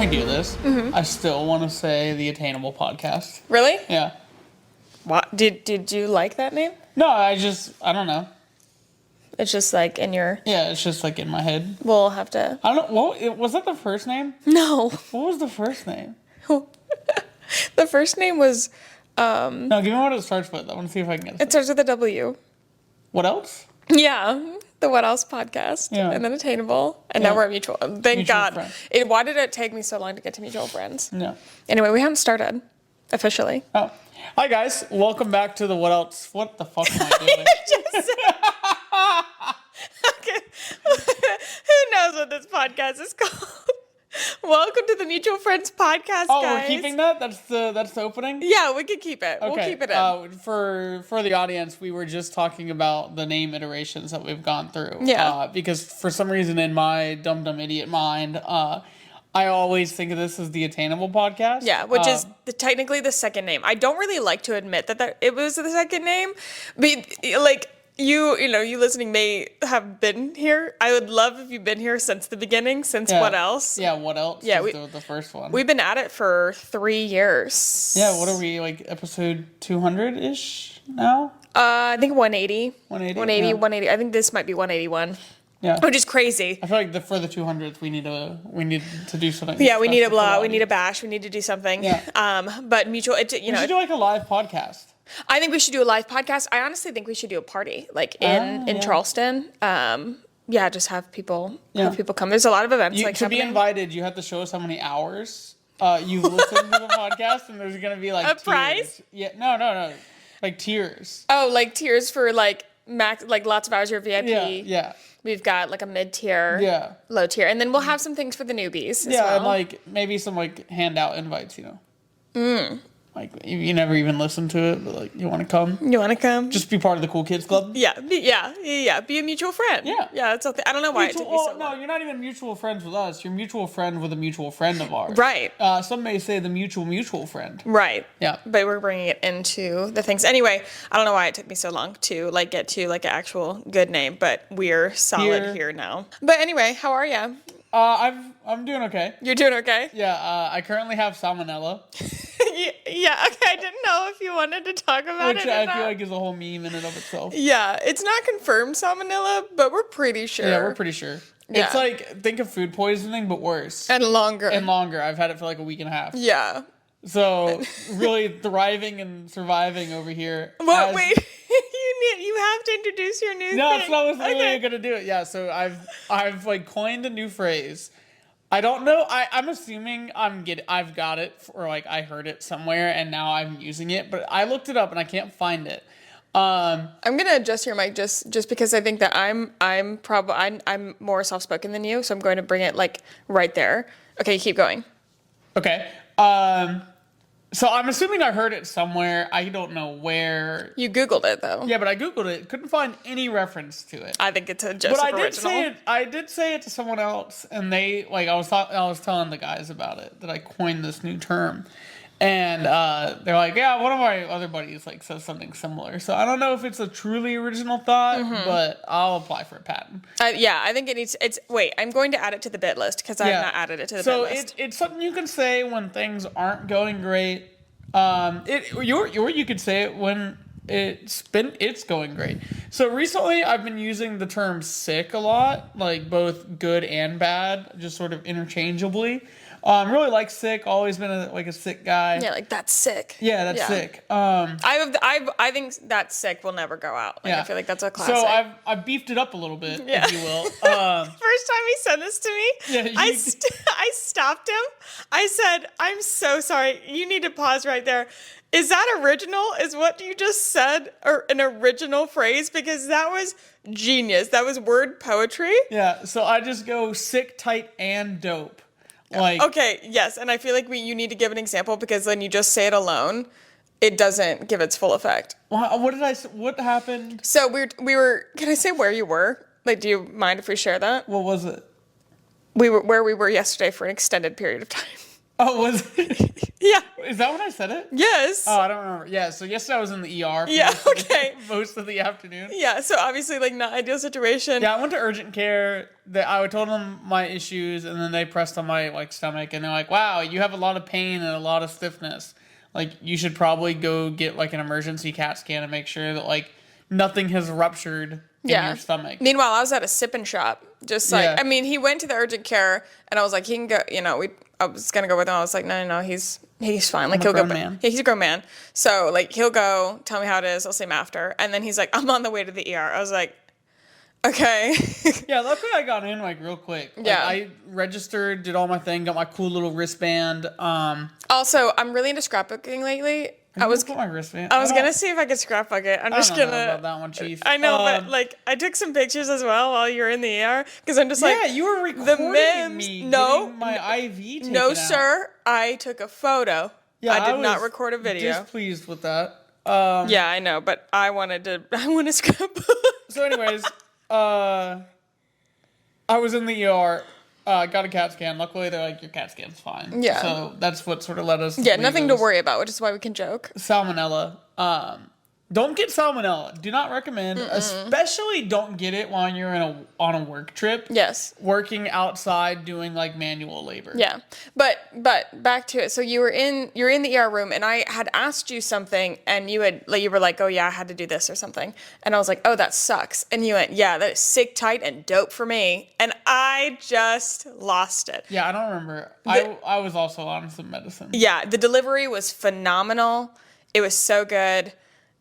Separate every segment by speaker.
Speaker 1: we do this, I still want to say the Attainable Podcast.
Speaker 2: Really?
Speaker 1: Yeah.
Speaker 2: What? Did you like that name?
Speaker 1: No, I don't know.
Speaker 2: It's just like in your...
Speaker 1: Yeah, it's just like in my head.
Speaker 2: We'll have to...
Speaker 1: I don't know. Was that the first name?
Speaker 2: No.
Speaker 1: What was the first name?
Speaker 2: The first name was...
Speaker 1: No, give me what it starts with. I want to see if I can get it.
Speaker 2: It starts with a W.
Speaker 1: What else?
Speaker 2: Yeah. The What Else Podcast.
Speaker 1: Yeah.
Speaker 2: And then Attainable. And
Speaker 1: Yeah.
Speaker 2: now we're mutual. Thank
Speaker 1: Mutual
Speaker 2: God.
Speaker 1: friend.
Speaker 2: Why did it take me so long to get to mutual friends?
Speaker 1: No.
Speaker 2: Anyway, we haven't started. Officially.
Speaker 1: Oh. Hi, guys. Welcome back to the What Else? What the fuck am I doing?
Speaker 2: Okay. Who knows what this podcast is called? Welcome to the Mutual Friends Podcast,
Speaker 1: Oh,
Speaker 2: guys.
Speaker 1: we're keeping that? That's the opening?
Speaker 2: Yeah, we could keep it. We'll keep it in.
Speaker 1: For the audience, we were just talking about the name iterations that we've gone through.
Speaker 2: Yeah.
Speaker 1: Because for some reason in my dumb idiot mind, I always think of this as the Attainable Podcast.
Speaker 2: Yeah, which is technically the second name. I don't really like to admit that it was the second name, but like you listening may have been here. I would love if you've been here since the beginning. Since What Else?
Speaker 1: Yeah, What Else?
Speaker 2: Yeah,
Speaker 1: the first one.
Speaker 2: We've been at it for 3 years.
Speaker 1: Yeah, what are we, like episode 200-ish now?
Speaker 2: I think 180.
Speaker 1: 180?
Speaker 2: 180,
Speaker 1: Yeah.
Speaker 2: 180. I think this might be 181.
Speaker 1: Yeah.
Speaker 2: Which is crazy.
Speaker 1: I feel like for the 200th, we need to do something.
Speaker 2: Yeah, we need a
Speaker 1: special for the
Speaker 2: we need a
Speaker 1: audience.
Speaker 2: bash, we need to do something.
Speaker 1: Yeah.
Speaker 2: But mutual,
Speaker 1: We should do like a live podcast.
Speaker 2: I think we should do a live podcast. I honestly think we should do a party, like in Charleston. Yeah, just have people come. There's a lot of events.
Speaker 1: To be invited, you have to show us how many hours you've listened to the podcast, and there's gonna be like
Speaker 2: a
Speaker 1: tiers.
Speaker 2: prize.
Speaker 1: Yeah, no, like tiers.
Speaker 2: Oh, like tiers for like max, like lots of hours. You're VIP.
Speaker 1: Yeah.
Speaker 2: We've got like a mid tier, low tier, and then we'll have some things for the newbies. As well.
Speaker 1: And like maybe some like handout invites. Like you never even listened to it, but like you want to come.
Speaker 2: You want to come?
Speaker 1: Just be part of the cool kids club.
Speaker 2: Yeah. Be a mutual friend.
Speaker 1: Yeah.
Speaker 2: That's okay. I don't know why it took me so long.
Speaker 1: No, you're not even mutual friends with us. You're mutual friend with a mutual friend of ours.
Speaker 2: Right.
Speaker 1: Some may say the mutual friend.
Speaker 2: Right.
Speaker 1: Yeah.
Speaker 2: But we're bringing it into the things. Anyway, I don't know why it took me so long to like get to like an actual good name, but we're solid here now. But anyway, how are you?
Speaker 1: I'm doing okay.
Speaker 2: You're doing okay?
Speaker 1: Yeah. I currently have salmonella.
Speaker 2: Yeah, okay. I didn't know if you wanted to talk about
Speaker 1: Which
Speaker 2: it.
Speaker 1: I feel like is a whole meme in and of itself.
Speaker 2: Yeah, it's not confirmed salmonella, but we're pretty sure.
Speaker 1: Yeah, we're pretty sure.
Speaker 2: Yeah.
Speaker 1: It's like, think of food poisoning, but worse.
Speaker 2: And longer.
Speaker 1: And longer. I've had it for like a week and a half.
Speaker 2: Yeah.
Speaker 1: So, really thriving and surviving over here.
Speaker 2: Well, wait. You have to introduce your new thing.
Speaker 1: No, that's not what's really going to do it. Yeah, so I've like coined a new phrase. I don't know. I'm assuming I've got it, or like I heard it somewhere and now I'm using it. But I looked it up and I can't find it.
Speaker 2: I'm gonna adjust your mic just because I think that I'm more soft spoken than you, so I'm going to bring it like right there. Okay, keep going.
Speaker 1: Okay. So I'm assuming I heard it somewhere. I don't know where.
Speaker 2: You Googled it though.
Speaker 1: Yeah, but I Googled it. Couldn't find any reference to it.
Speaker 2: I think it's a Joseph
Speaker 1: But
Speaker 2: original.
Speaker 1: I did say it to someone else, and they like I was telling the guys about it, that I coined this new term, and they're like, yeah, one of my other buddies like says something similar. So I don't know if it's a truly original thought, but I'll apply for a patent.
Speaker 2: Yeah, I think it needs. Wait, I'm going to add it to the bit list because I've not added it to the bit list.
Speaker 1: So it's something you can say when things aren't going great. Or you could say it when it's going great. So recently I've been using the term sick a lot, like both good and bad, just sort of interchangeably. Really like sick, always been a sick guy.
Speaker 2: Yeah, like that's sick.
Speaker 1: Yeah, that's sick.
Speaker 2: I think that's sick will never go out. Like, I feel like that's a classic.
Speaker 1: So I've beefed it up a little bit, if you will.
Speaker 2: First time he said this to me, I stopped him. I said, "I'm so sorry. You need to pause right there. Is that original? Is what you just said or an original phrase? Because that was genius. That was word poetry."
Speaker 1: Yeah. So I just go sick, tight, and dope. Like,
Speaker 2: okay, yes, and I feel like you need to give an example because then you just say it alone, it doesn't give its full effect.
Speaker 1: What did I say? What happened?
Speaker 2: So we were. Can I say where you were? Like, do you mind if we share that?
Speaker 1: What was it?
Speaker 2: We were where we were yesterday for an extended period of time.
Speaker 1: Oh, was it?
Speaker 2: Yeah.
Speaker 1: Is that when I said it?
Speaker 2: Yes.
Speaker 1: Oh, I don't remember. Yeah, so yesterday I was in the ER.
Speaker 2: Yeah, okay.
Speaker 1: Most of the afternoon.
Speaker 2: Yeah, so obviously, like, not ideal situation.
Speaker 1: Yeah, I went to urgent care. I told them my issues, and then they pressed on my, like, stomach, and they're like, wow, you have a lot of pain and a lot of stiffness. Like, you should probably go get, like, an emergency CAT scan and make sure that, like, nothing has ruptured in your stomach.
Speaker 2: Meanwhile, I was at a sip-and shop. Just like, I mean, he went to the urgent care, and I was like, he can go, you know, I was going to go with him. I was like, no, he's fine. Like, he'll go. Yeah, he's a grown man. So, like, he'll go, tell me how it is. I'll see him after. And then he's like, I'm on the way to the ER. I was like, okay.
Speaker 1: Yeah, luckily I got in, like, real quick. Like,
Speaker 2: yeah.
Speaker 1: I registered, did all my thing, got my cool little wristband.
Speaker 2: Also, I'm really into scrapbooking lately. I was gonna see if I could scrapbook it. I'm just gonna.
Speaker 1: I don't know about that one, Chief.
Speaker 2: I know, but like I took some pictures as well while you were in the ER because I'm just like.
Speaker 1: Yeah, you were recording me.
Speaker 2: No,
Speaker 1: my IV taken
Speaker 2: no,
Speaker 1: out.
Speaker 2: Sir. I took a photo.
Speaker 1: Yeah,
Speaker 2: I did not record a video.
Speaker 1: Displeased with that.
Speaker 2: Yeah, I know, but I want to scrapbook.
Speaker 1: So, anyways, I was in the ER. Got a CAT scan. Luckily, they're like, your CAT scan's fine.
Speaker 2: Yeah.
Speaker 1: So that's what sort of led us.
Speaker 2: Yeah, nothing to worry about, which is why we can joke.
Speaker 1: Salmonella. Don't get salmonella. Do not recommend. Especially don't get it while you're on a work trip.
Speaker 2: Yes.
Speaker 1: Working outside doing like manual labor.
Speaker 2: Yeah. But back to it. So you're in the ER room and I had asked you something and you were like, "Oh yeah, I had to do this or something." And I was like, "Oh, that sucks." And you went, "Yeah, that is sick, tight, and dope for me." And I just lost it.
Speaker 1: Yeah, I don't remember. I was also on some medicine.
Speaker 2: Yeah, the delivery was phenomenal. It was so good.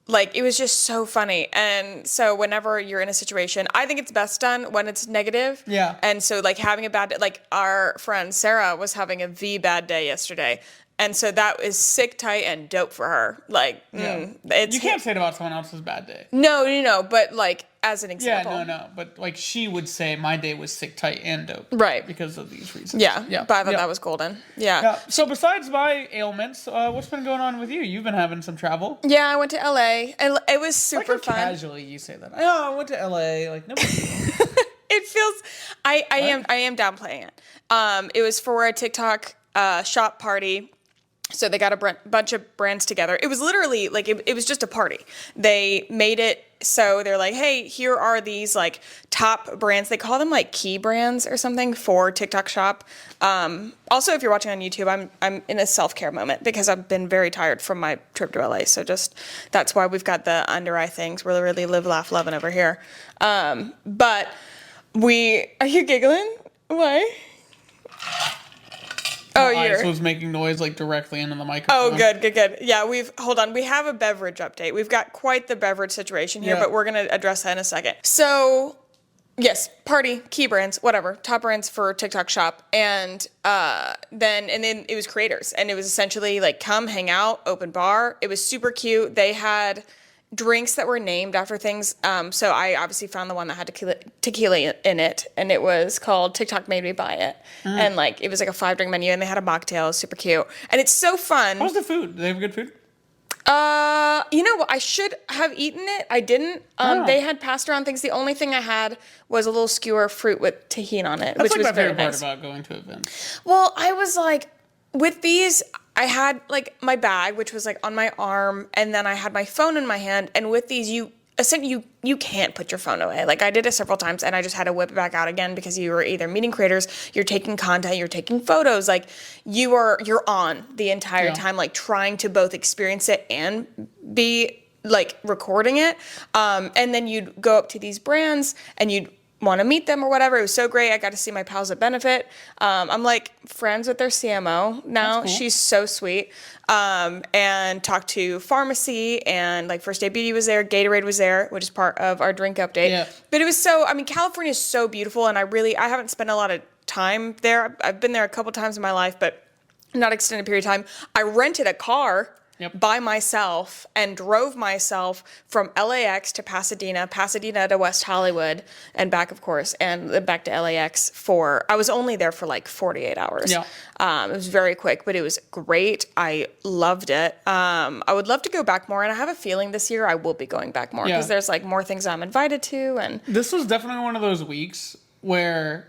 Speaker 2: Like, it was just so funny. And so whenever you're in a situation, I think it's best done when it's negative.
Speaker 1: Yeah.
Speaker 2: And so, like, having a bad day, like, our friend Sarah was having a bad day yesterday. And so that is sick, tight, and dope for her. Like, you
Speaker 1: can't say it about someone else's bad day.
Speaker 2: No. But, like, as an example.
Speaker 1: Yeah, no. But, like, she would say my day was sick, tight, and dope.
Speaker 2: Right.
Speaker 1: Because of these reasons.
Speaker 2: Yeah. But I thought that was golden. Yeah.
Speaker 1: So besides my ailments, what's been going on with you? You've been having some travel.
Speaker 2: Yeah, I went to LA. And it was super fun.
Speaker 1: Casually you say that. Oh, I went to LA. Like, nobody.
Speaker 2: It feels... I am downplaying it. It was for a TikTok shop party. So they got a bunch of brands together. It was literally like, it was just a party. They made it so they're like, hey, here are these like top brands. They call them like key brands or something for TikTok shop. Also, if you're watching on YouTube, I'm in a self-care moment because I've been very tired from my trip to LA. So just, that's why we've got the under eye things. We're really live, laugh, loving over here. But are you giggling? Why?
Speaker 1: Oh, ice was making noise like directly into the microphone.
Speaker 2: Oh, good. Yeah, we have a beverage update. We've got quite the beverage situation here, but we're going to address that in a second. So, yes, party, key brands, whatever, top brands for TikTok shop. And then it was creators. And it was essentially like come, hang out, open bar. It was super cute. They had drinks that were named after things. So I obviously found the one that had tequila in it, and it was called TikTok Made Me Buy It. And like it was like a 5-drink menu, and they had a mocktail, super cute, and it's so fun.
Speaker 1: How was the food? Do they have good food?
Speaker 2: You know what? I should have eaten it. I didn't. They had passed around things. The only thing I had was a little skewer of fruit with tahini on it, which was
Speaker 1: my
Speaker 2: very
Speaker 1: favorite
Speaker 2: nice.
Speaker 1: part about going to events.
Speaker 2: Well, I was like, with these, I had like my bag, which was like on my arm, and then I had my phone in my hand. And with these, you can't put your phone away. Like I did it several times, and I just had to whip it back out again because you were either meeting creators, you're taking content, you're taking photos. Like you're on the entire time, like trying to both experience it and be like recording it. And then you'd go up to these brands and you'd want to meet them or whatever. It was so great. I got to see my pals at Benefit. I'm like friends with their CMO now. Cool. She's so sweet. And talked to Pharmacy and like First Day Beauty was there. Gatorade was there, which is part of our drink update. Yeah. But it was California is so beautiful, and I haven't spent a lot of time there. I've been there a couple times in my life, but not extended period of time. I rented a car by myself and drove myself from LAX to Pasadena to West Hollywood, and back, of course, and back to LAX I was only there for like 48 hours. Yeah. It was very quick, but it was great. I loved it. I would love to go back more, and I have a feeling this year I will be going back more because there's like more things I'm invited to. And
Speaker 1: this was definitely one of those weeks where,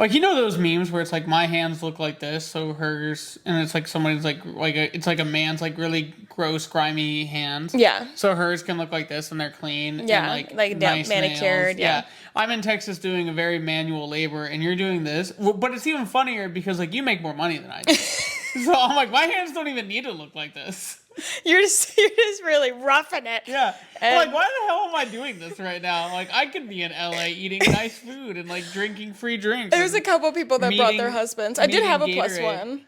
Speaker 1: Like, you know those memes where it's like my hands look like this, so hers, and it's like somebody's it's like a man's like really gross, grimy hands.
Speaker 2: Yeah.
Speaker 1: So hers can look like this, and they're clean.
Speaker 2: Yeah,
Speaker 1: and
Speaker 2: like
Speaker 1: nice
Speaker 2: manicured.
Speaker 1: nails.
Speaker 2: Yeah.
Speaker 1: I'm in Texas doing a very manual labor, and you're doing this. But it's even funnier because like you make more money than I do. So I'm like, my hands don't even need to look like this.
Speaker 2: You're just really roughing it.
Speaker 1: Yeah.
Speaker 2: And
Speaker 1: I'm like, why the hell am I doing this right now? Like, I could be in LA eating nice food and like drinking free drinks.
Speaker 2: There's a couple people that brought their husbands. I did have a plus one.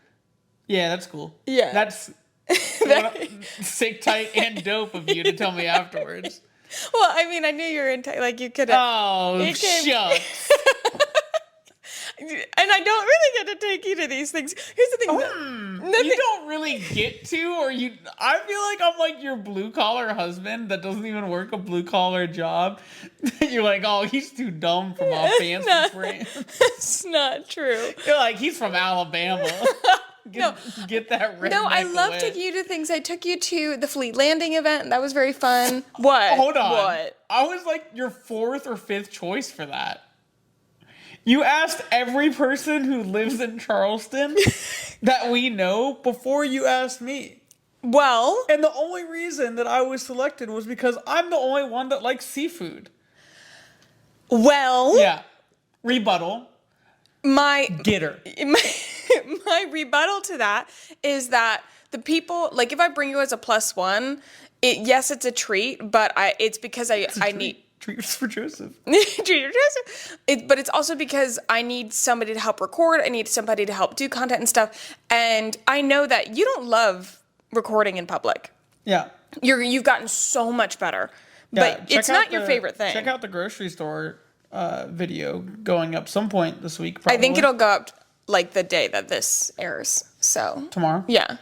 Speaker 1: Yeah, that's cool.
Speaker 2: Yeah.
Speaker 1: That's sick, tight, and dope of you to tell me afterwards.
Speaker 2: Well, I mean, I knew you were in, like, you could have.
Speaker 1: Oh, shucks.
Speaker 2: And I don't really get to take you to these things. Here's the thing.
Speaker 1: You don't really get to, I feel like I'm like your blue collar husband that doesn't even work a blue collar job. You're like, oh, he's too dumb from a fancy brand.
Speaker 2: That's not true.
Speaker 1: You're like, he's from Alabama. Get that redneck
Speaker 2: No, I love
Speaker 1: away.
Speaker 2: taking you to things. I took you to the Fleet Landing event. That was very fun. What?
Speaker 1: Hold on.
Speaker 2: What?
Speaker 1: I was like your 4th or 5th choice for that. You asked every person who lives in Charleston that we know before you asked me.
Speaker 2: Well.
Speaker 1: And the only reason that I was selected was because I'm the only one that likes seafood.
Speaker 2: Well.
Speaker 1: Yeah. Rebuttal. Get her.
Speaker 2: My rebuttal to that is that the people, like if I bring you as a plus one, yes, it's a treat, but it's because I need...
Speaker 1: Treats for Joseph.
Speaker 2: Treat for Joseph. But it's also because I need somebody to help record. I need somebody to help do content and stuff. And I know that you don't love recording in public.
Speaker 1: Yeah.
Speaker 2: You've gotten so much better.
Speaker 1: Yeah,
Speaker 2: but it's not your favorite thing.
Speaker 1: Check out the grocery store video going up some point this week, probably.
Speaker 2: I think it'll go up like the day that this airs. So
Speaker 1: tomorrow?
Speaker 2: Yeah.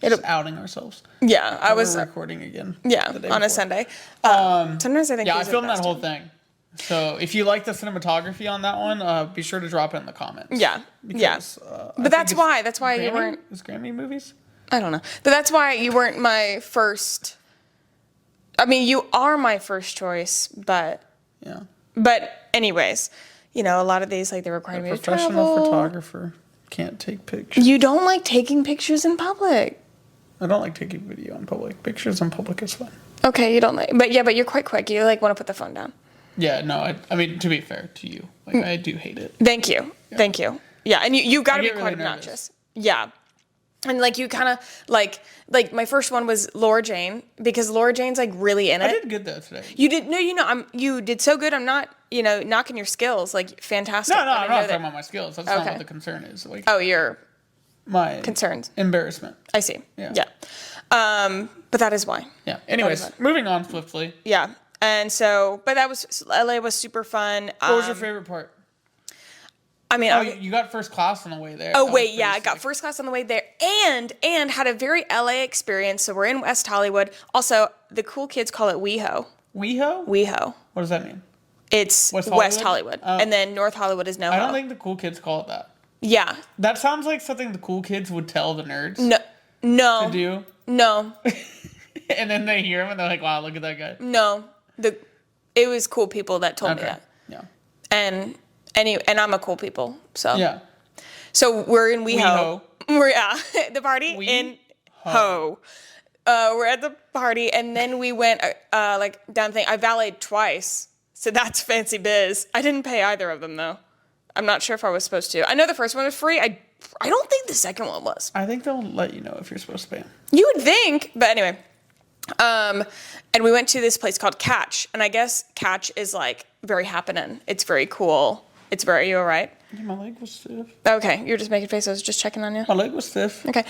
Speaker 1: Just outing ourselves.
Speaker 2: Yeah, I was
Speaker 1: recording again.
Speaker 2: Yeah, on a Sunday. Sometimes I think.
Speaker 1: Yeah, I filmed that whole thing. So if you like the cinematography on that one, be sure to drop it in the comments.
Speaker 2: Yeah, because, but that's why you weren't.
Speaker 1: Is Grammy movies?
Speaker 2: I don't know, but that's why you weren't my first. I mean, you are my first choice, but
Speaker 1: yeah.
Speaker 2: But anyways, a lot of these like they require me to travel.
Speaker 1: Professional photographer can't take pictures.
Speaker 2: You don't like taking pictures in public.
Speaker 1: I don't like taking video in public. Pictures in public is fun.
Speaker 2: Okay, you don't like, but you're quite quick. You like want to put the phone down.
Speaker 1: Yeah, no, I mean, to be fair to you, like I do hate it.
Speaker 2: Thank you. Yeah, and you got to be quite obnoxious. Yeah. And like you kind of like my first one was Laura Jane because Laura Jane's like really in it.
Speaker 1: I did good though today.
Speaker 2: You did you did so good. I'm not knocking your skills, like fantastic.
Speaker 1: No, I'm not talking about my skills. That's not what the concern is. Like my
Speaker 2: concerns.
Speaker 1: Embarrassment.
Speaker 2: I see. Yeah. But that is why.
Speaker 1: Yeah. Anyways, moving on swiftly.
Speaker 2: Yeah. And so, but LA was super fun.
Speaker 1: What was your favorite part?
Speaker 2: I mean,
Speaker 1: you got first class on the way there.
Speaker 2: Oh wait, yeah, I got first class on the way there, and had a very LA experience. So we're in West Hollywood. Also, the cool kids call it WeHo.
Speaker 1: WeHo?
Speaker 2: WeHo.
Speaker 1: What does that mean?
Speaker 2: It's West Hollywood, and then North Hollywood is NoHo.
Speaker 1: I don't think the cool kids call it that.
Speaker 2: Yeah.
Speaker 1: That sounds like something the cool kids would tell the nerds.
Speaker 2: No.
Speaker 1: To do.
Speaker 2: No.
Speaker 1: And then they hear him and they're like, "Wow, look at that guy."
Speaker 2: No. It was cool people that told me that.
Speaker 1: Yeah.
Speaker 2: And I'm a cool people. So
Speaker 1: yeah.
Speaker 2: So we're in WeHo. We're the party in Ho. We're at the party, and then we went like down the thing. I valeted twice, so that's fancy biz. I didn't pay either of them though. I'm not sure if I was supposed to. I know the first one was free. I don't think the second one was.
Speaker 1: I think they'll let you know if you're supposed to pay.
Speaker 2: You would think, but anyway. And we went to this place called Catch, and I guess Catch is like very happening. It's very cool. It's very, you all right?
Speaker 1: Yeah, my leg was stiff.
Speaker 2: Okay, you're just making faces, just checking on you.
Speaker 1: My leg was stiff.
Speaker 2: Okay.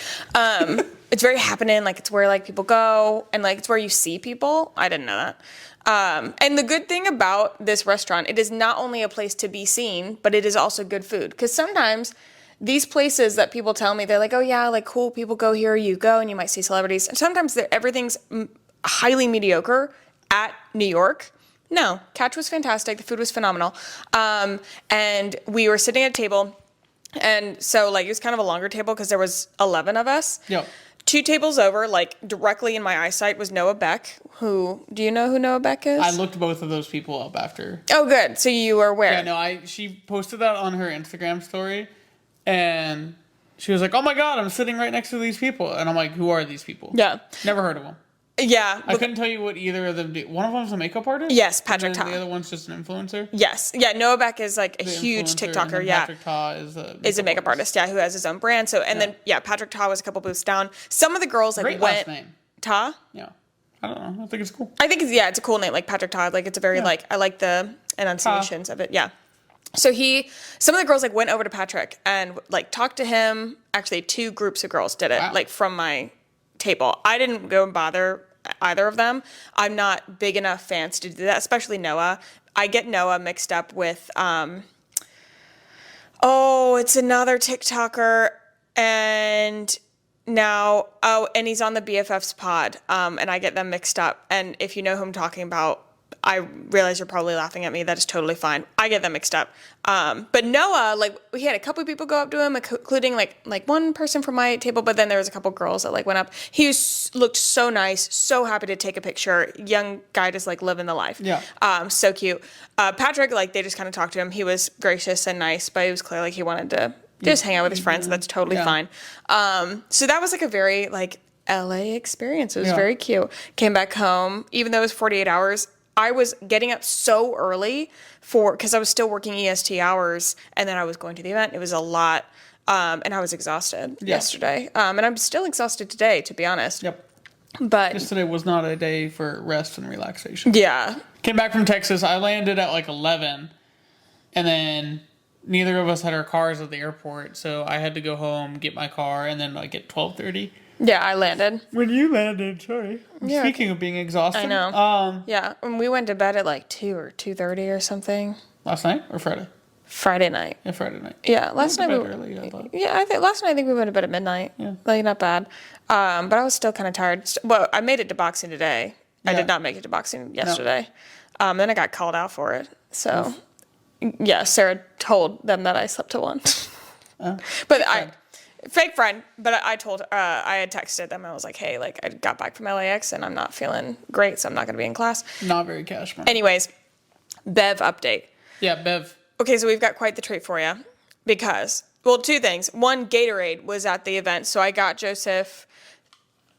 Speaker 2: It's very happening. Like it's where like people go, and like it's where you see people. I didn't know that. And the good thing about this restaurant, it is not only a place to be seen, but it is also good food. Because sometimes these places that people tell me, they're like, oh yeah, like cool people go here, you go, and you might see celebrities. And sometimes everything's highly mediocre at New York. No, Catch was fantastic. The food was phenomenal. And we were sitting at a table. And so like it was kind of a longer table because there was 11 of us.
Speaker 1: Yep.
Speaker 2: 2 tables over, like directly in my eyesight, was Noah Beck. Do you know who Noah Beck is?
Speaker 1: I looked both of those people up after.
Speaker 2: Oh, good. So you were aware.
Speaker 1: Yeah, no, she posted that on her Instagram story, and she was like, "Oh my God, I'm sitting right next to these people," and I'm like, "Who are these people?"
Speaker 2: Yeah.
Speaker 1: Never heard of them.
Speaker 2: Yeah.
Speaker 1: I couldn't tell you what either of them do. One of them's a makeup artist?
Speaker 2: Yes, Patrick Ta.
Speaker 1: The other one's just an influencer?
Speaker 2: Yes. Yeah, Noah Beck is like a huge TikToker. Yeah.
Speaker 1: Patrick Ta
Speaker 2: is a makeup artist. Yeah, who has his own brand. So, and then, Patrick Ta was a couple booths down. Some of the girls like
Speaker 1: Great
Speaker 2: went.
Speaker 1: last name.
Speaker 2: Ta?
Speaker 1: Yeah. I don't know. I think it's cool.
Speaker 2: I think it's a cool name, like Patrick Ta. Like, it's a very, like, I like the enunciations of it. Yeah. So some of the girls like went over to Patrick and like talked to him. Actually, 2 groups of girls did it, like from my table. I didn't go and bother either of them. I'm not big enough fans to do that, especially Noah. I get Noah mixed up with, it's another TikToker, and and he's on the BFFs pod, and I get them mixed up. And if you know who I'm talking about, I realize you're probably laughing at me. That is totally fine. I get them mixed up. But Noah, like, he had a couple people go up to him, including like one person from my table, but then there was a couple girls that like went up. He looked so nice, so happy to take a picture. Young guy just like living the life.
Speaker 1: Yeah.
Speaker 2: So cute. Patrick, like, they just kind of talked to him. He was gracious and nice, but it was clear like he wanted to just hang out with his friends. So that's totally fine. So that was like a very like LA experience. It was very cute. Came back home, even though it was 48 hours. I was getting up so early because I was still working EST hours, and then I was going to the event. It was a lot, and I was exhausted yesterday. And I'm still exhausted today, to be honest.
Speaker 1: Yep.
Speaker 2: But
Speaker 1: yesterday was not a day for rest and relaxation.
Speaker 2: Yeah.
Speaker 1: Came back from Texas. I landed at like 11, and then neither of us had our cars at the airport, so I had to go home, get my car, and then like at 12:30.
Speaker 2: Yeah, I landed.
Speaker 1: When you landed, sorry. Speaking of being exhausted.
Speaker 2: I know. Yeah, and we went to bed at like 2 or 2:30 or something.
Speaker 1: Last night or Friday?
Speaker 2: Friday night.
Speaker 1: Yeah, Friday night.
Speaker 2: Yeah, last night
Speaker 1: early, I thought.
Speaker 2: Yeah, last night I think we went to bed at midnight. Yeah. Like, not bad. But I was still kind of tired. Well, I made it to boxing today. I did not make it to boxing yesterday. No. Then I got called out for it. So, yeah, Sarah told them that I slept till 1. But fake friend, but I told I had texted them. I was like, hey, like, I got back from LAX and I'm not feeling great, so I'm not going to be in class.
Speaker 1: Not very cash money.
Speaker 2: Anyways, Bev update.
Speaker 1: Yeah, Bev.
Speaker 2: Okay, so we've got quite the treat for you because, well, 2 things. One, Gatorade was at the event, so I got Joseph.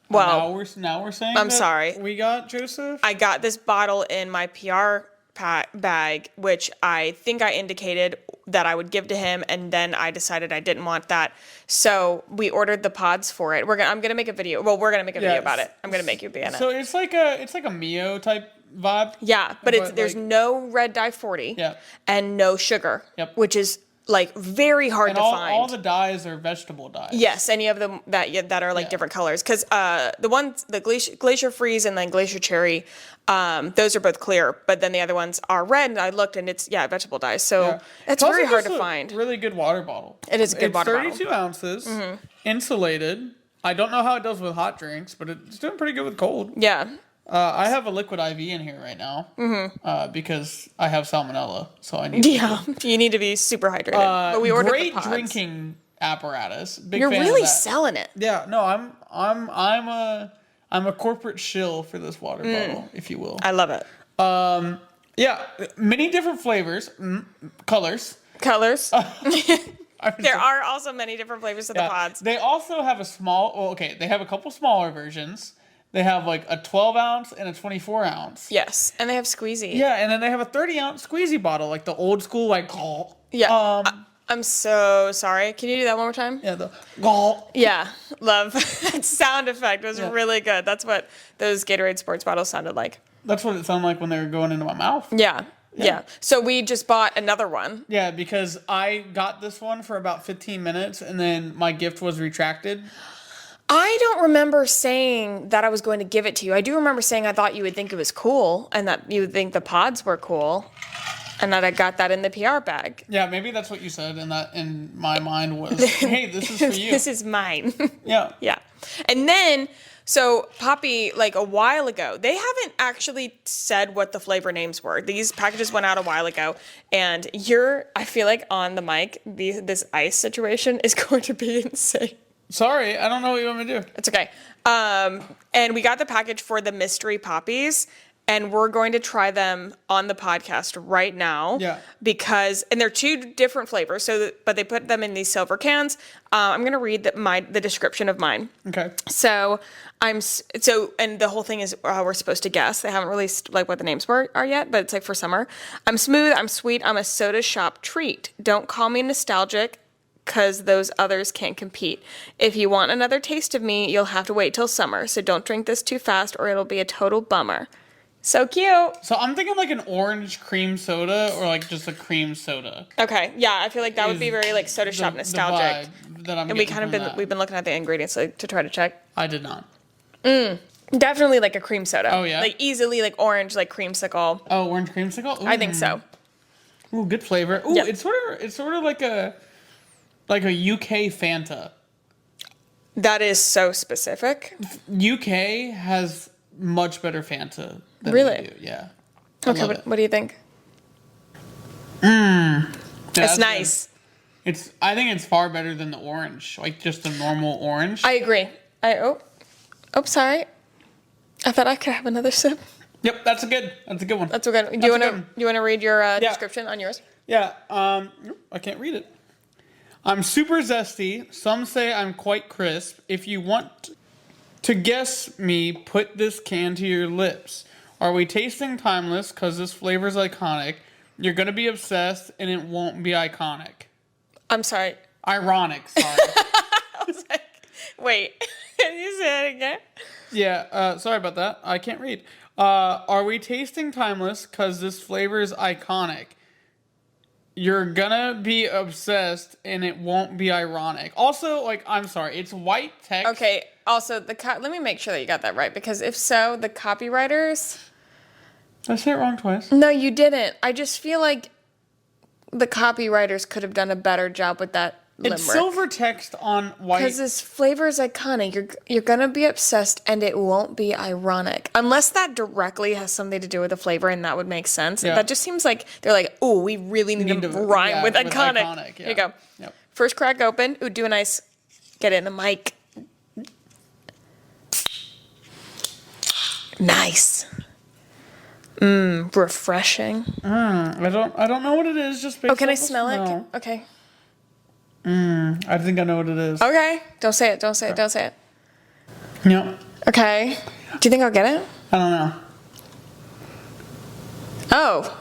Speaker 2: Well,
Speaker 1: now we're saying
Speaker 2: I'm sorry.
Speaker 1: We got Joseph.
Speaker 2: I got this bottle in my PR bag, which I think I indicated that I would give to him, and then I decided I didn't want that. So we ordered the pods for it. I'm gonna make a video. Well, we're gonna make a video about it. I'm gonna make you be in it.
Speaker 1: So it's like a Mio type vibe.
Speaker 2: Yeah, but there's no red dye 40.
Speaker 1: Yeah.
Speaker 2: And no sugar.
Speaker 1: Yep.
Speaker 2: Which is like very hard to find.
Speaker 1: All the dyes are vegetable dyes.
Speaker 2: Yes, any of them that are like different colors. Because the Glacier Freeze and then Glacier Cherry, those are both clear. But then the other ones are red. And I looked and it's vegetable dyes. So it's very hard to find.
Speaker 1: Really good water bottle.
Speaker 2: It is a good water bottle.
Speaker 1: 32 ounces, insulated. I don't know how it does with hot drinks, but it's doing pretty good with cold.
Speaker 2: Yeah.
Speaker 1: I have a liquid IV in here right now because I have salmonella, so I need.
Speaker 2: You need to be super hydrated. But we ordered
Speaker 1: great
Speaker 2: the pods.
Speaker 1: Drinking apparatus. Big
Speaker 2: You're
Speaker 1: fan
Speaker 2: really
Speaker 1: of that.
Speaker 2: selling it.
Speaker 1: Yeah, no, I'm a corporate shill for this water bottle, if you will.
Speaker 2: I love it.
Speaker 1: Yeah, many different flavors, colors.
Speaker 2: Colors. There are also many different flavors of the pods.
Speaker 1: They also have they have a couple smaller versions. They have like a 12 ounce and a 24 ounce.
Speaker 2: Yes, and they have squeezy.
Speaker 1: Yeah, and then they have a 30 ounce squeezy bottle, like the old school, like.
Speaker 2: Yeah. I'm so sorry. Can you do that one more time?
Speaker 1: Yeah, the.
Speaker 2: Yeah, love. That sound effect was really good. That's what those Gatorade sports bottles sounded like.
Speaker 1: That's what it sounded like when they were going into my mouth.
Speaker 2: Yeah. So we just bought another one.
Speaker 1: Yeah, because I got this one for about 15 minutes, and then my gift was retracted.
Speaker 2: I don't remember saying that I was going to give it to you. I do remember saying I thought you would think it was cool and that you would think the pods were cool and that I got that in the PR bag.
Speaker 1: Yeah, maybe that's what you said, and that in my mind was, hey, this is for you.
Speaker 2: This is mine.
Speaker 1: Yeah.
Speaker 2: Yeah. And then, so Poppy, like a while ago, they haven't actually said what the flavor names were. These packages went out a while ago, and I feel like on the mic, this ice situation is going to be insane.
Speaker 1: Sorry, I don't know what you want me to do.
Speaker 2: It's okay. And we got the package for the mystery poppies, and we're going to try them on the podcast right now.
Speaker 1: Yeah.
Speaker 2: And they're 2 different flavors. But they put them in these silver cans. I'm going to read the description of mine.
Speaker 1: Okay.
Speaker 2: So and the whole thing is we're supposed to guess. They haven't released like what the names are yet, but it's like for summer. I'm smooth. I'm sweet. I'm a soda shop treat. Don't call me nostalgic, because those others can't compete. If you want another taste of me, you'll have to wait till summer. So don't drink this too fast, or it'll be a total bummer. So cute.
Speaker 1: So I'm thinking like an orange cream soda or like just a cream soda.
Speaker 2: Okay, yeah, I feel like that would be very like soda shop nostalgic.
Speaker 1: The vibe that I'm
Speaker 2: and we've been looking at the ingredients to try to check.
Speaker 1: I did not.
Speaker 2: Definitely like a cream soda.
Speaker 1: Oh yeah.
Speaker 2: Like easily like orange, like creamsicle.
Speaker 1: Oh, orange creamsicle? Ooh.
Speaker 2: I think so.
Speaker 1: Ooh, good flavor. Ooh,
Speaker 2: Yep.
Speaker 1: it's sort of like a UK Fanta.
Speaker 2: That is so specific.
Speaker 1: UK has much better Fanta than
Speaker 2: Really?
Speaker 1: we do. Yeah.
Speaker 2: Okay, what do you think?
Speaker 1: Yeah,
Speaker 2: It's nice.
Speaker 1: I think it's far better than the orange, like just the normal orange.
Speaker 2: I agree. Sorry. I thought I could have another sip.
Speaker 1: Yep, that's a good one.
Speaker 2: That's okay. Do you want to read your description on yours?
Speaker 1: Yeah. I can't read it. I'm super zesty. Some say I'm quite crisp. If you want to guess me, put this can to your lips. Are we tasting timeless? Because this flavor's iconic. You're going to be obsessed, and it won't be iconic.
Speaker 2: I'm sorry.
Speaker 1: Ironic, sorry.
Speaker 2: I was like, wait. Can you say it again?
Speaker 1: Yeah, sorry about that. I can't read. Are we tasting timeless? Because this flavor is iconic. You're gonna be obsessed, and it won't be ironic. Also, like, I'm sorry, it's white text.
Speaker 2: Okay, also, let me make sure that you got that right, because if so, the copywriters...
Speaker 1: Did I say it wrong twice?
Speaker 2: No, you didn't. I just feel like the copywriters could have done a better job with that limerick.
Speaker 1: It's silver text on white.
Speaker 2: Because this flavor is iconic. You're gonna be obsessed, and it won't be ironic. Unless that directly has something to do with the flavor, and that would make sense.
Speaker 1: Yeah.
Speaker 2: That just seems like they're like, ooh, we really need to rhyme with iconic.
Speaker 1: Yeah.
Speaker 2: Here you go.
Speaker 1: Yep.
Speaker 2: First crack open. Ooh, do a nice, get it in the mic. Nice. Refreshing.
Speaker 1: I don't know what it is. Just based
Speaker 2: Can I
Speaker 1: off the
Speaker 2: smell it?
Speaker 1: smell.
Speaker 2: Okay.
Speaker 1: I think I know what it is.
Speaker 2: Okay. Don't say it. Don't say it. Don't say it.
Speaker 1: Yep.
Speaker 2: Okay. Do you think I'll get it?
Speaker 1: I don't know.
Speaker 2: Oh.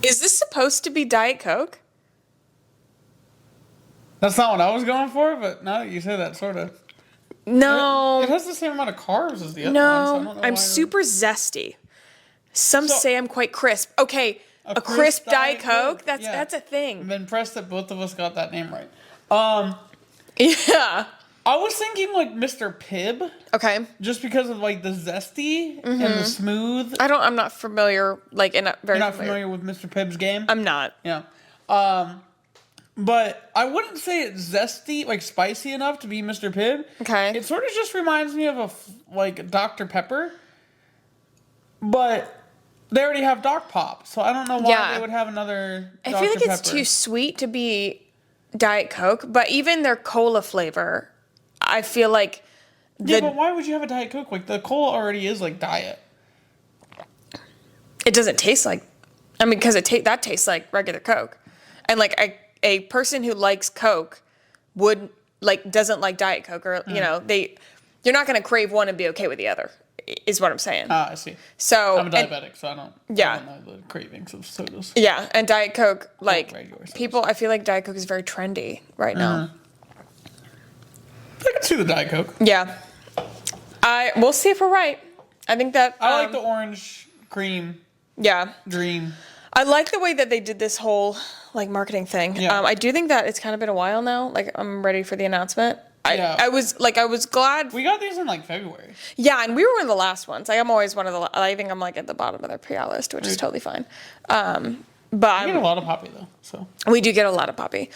Speaker 2: Is this supposed to be Diet Coke?
Speaker 1: That's not what I was going for, but now that you say that, sort of.
Speaker 2: No.
Speaker 1: It has the same amount of carbs as the other one. So I
Speaker 2: No.
Speaker 1: don't know
Speaker 2: I'm
Speaker 1: why
Speaker 2: super zesty. Some say I'm quite crisp. Okay. A crisp Diet Coke? That's a thing.
Speaker 1: I'm impressed that both of us got that name right.
Speaker 2: Yeah.
Speaker 1: I was thinking like Mr. Pibb.
Speaker 2: Okay.
Speaker 1: Just because of like the zesty and the smooth.
Speaker 2: I'm not familiar, like,
Speaker 1: You're not familiar with Mr. Pibb's game?
Speaker 2: I'm not.
Speaker 1: Yeah. But I wouldn't say it's zesty, like spicy enough to be Mr. Pibb.
Speaker 2: Okay.
Speaker 1: It sort of just reminds me of like Dr. Pepper. But they already have Doc Pop, so I don't know why they would have another Dr.
Speaker 2: I feel like it's
Speaker 1: Pepper.
Speaker 2: too sweet to be Diet Coke, but even their cola flavor, I feel like
Speaker 1: Yeah, but why would you have a Diet Coke? Like, the cola already is like diet.
Speaker 2: It doesn't taste like, because that tastes like regular Coke. And like a person who likes Coke doesn't like Diet Coke, or you're not going to crave one and be okay with the other, is what I'm saying.
Speaker 1: Ah, I see.
Speaker 2: So
Speaker 1: I'm a diabetic, so I don't know the cravings of sodas.
Speaker 2: Yeah, and Diet Coke,
Speaker 1: regular sodas.
Speaker 2: people, I feel like Diet Coke is very trendy right now.
Speaker 1: I can see the Diet Coke.
Speaker 2: Yeah. We'll see if we're right. I think that...
Speaker 1: I like the orange cream.
Speaker 2: Yeah.
Speaker 1: Dream.
Speaker 2: I like the way that they did this whole, marketing thing.
Speaker 1: Yeah.
Speaker 2: I do think that it's kind of been a while now. Like, I'm ready for the announcement.
Speaker 1: Yeah.
Speaker 2: I was glad...
Speaker 1: We got these in, February.
Speaker 2: Yeah, and we were one of the last ones. I'm always one of the... I think I'm, at the bottom of their PR list, which is totally fine. But
Speaker 1: We get a lot of Poppy, though, so...
Speaker 2: We do get a lot of Poppy,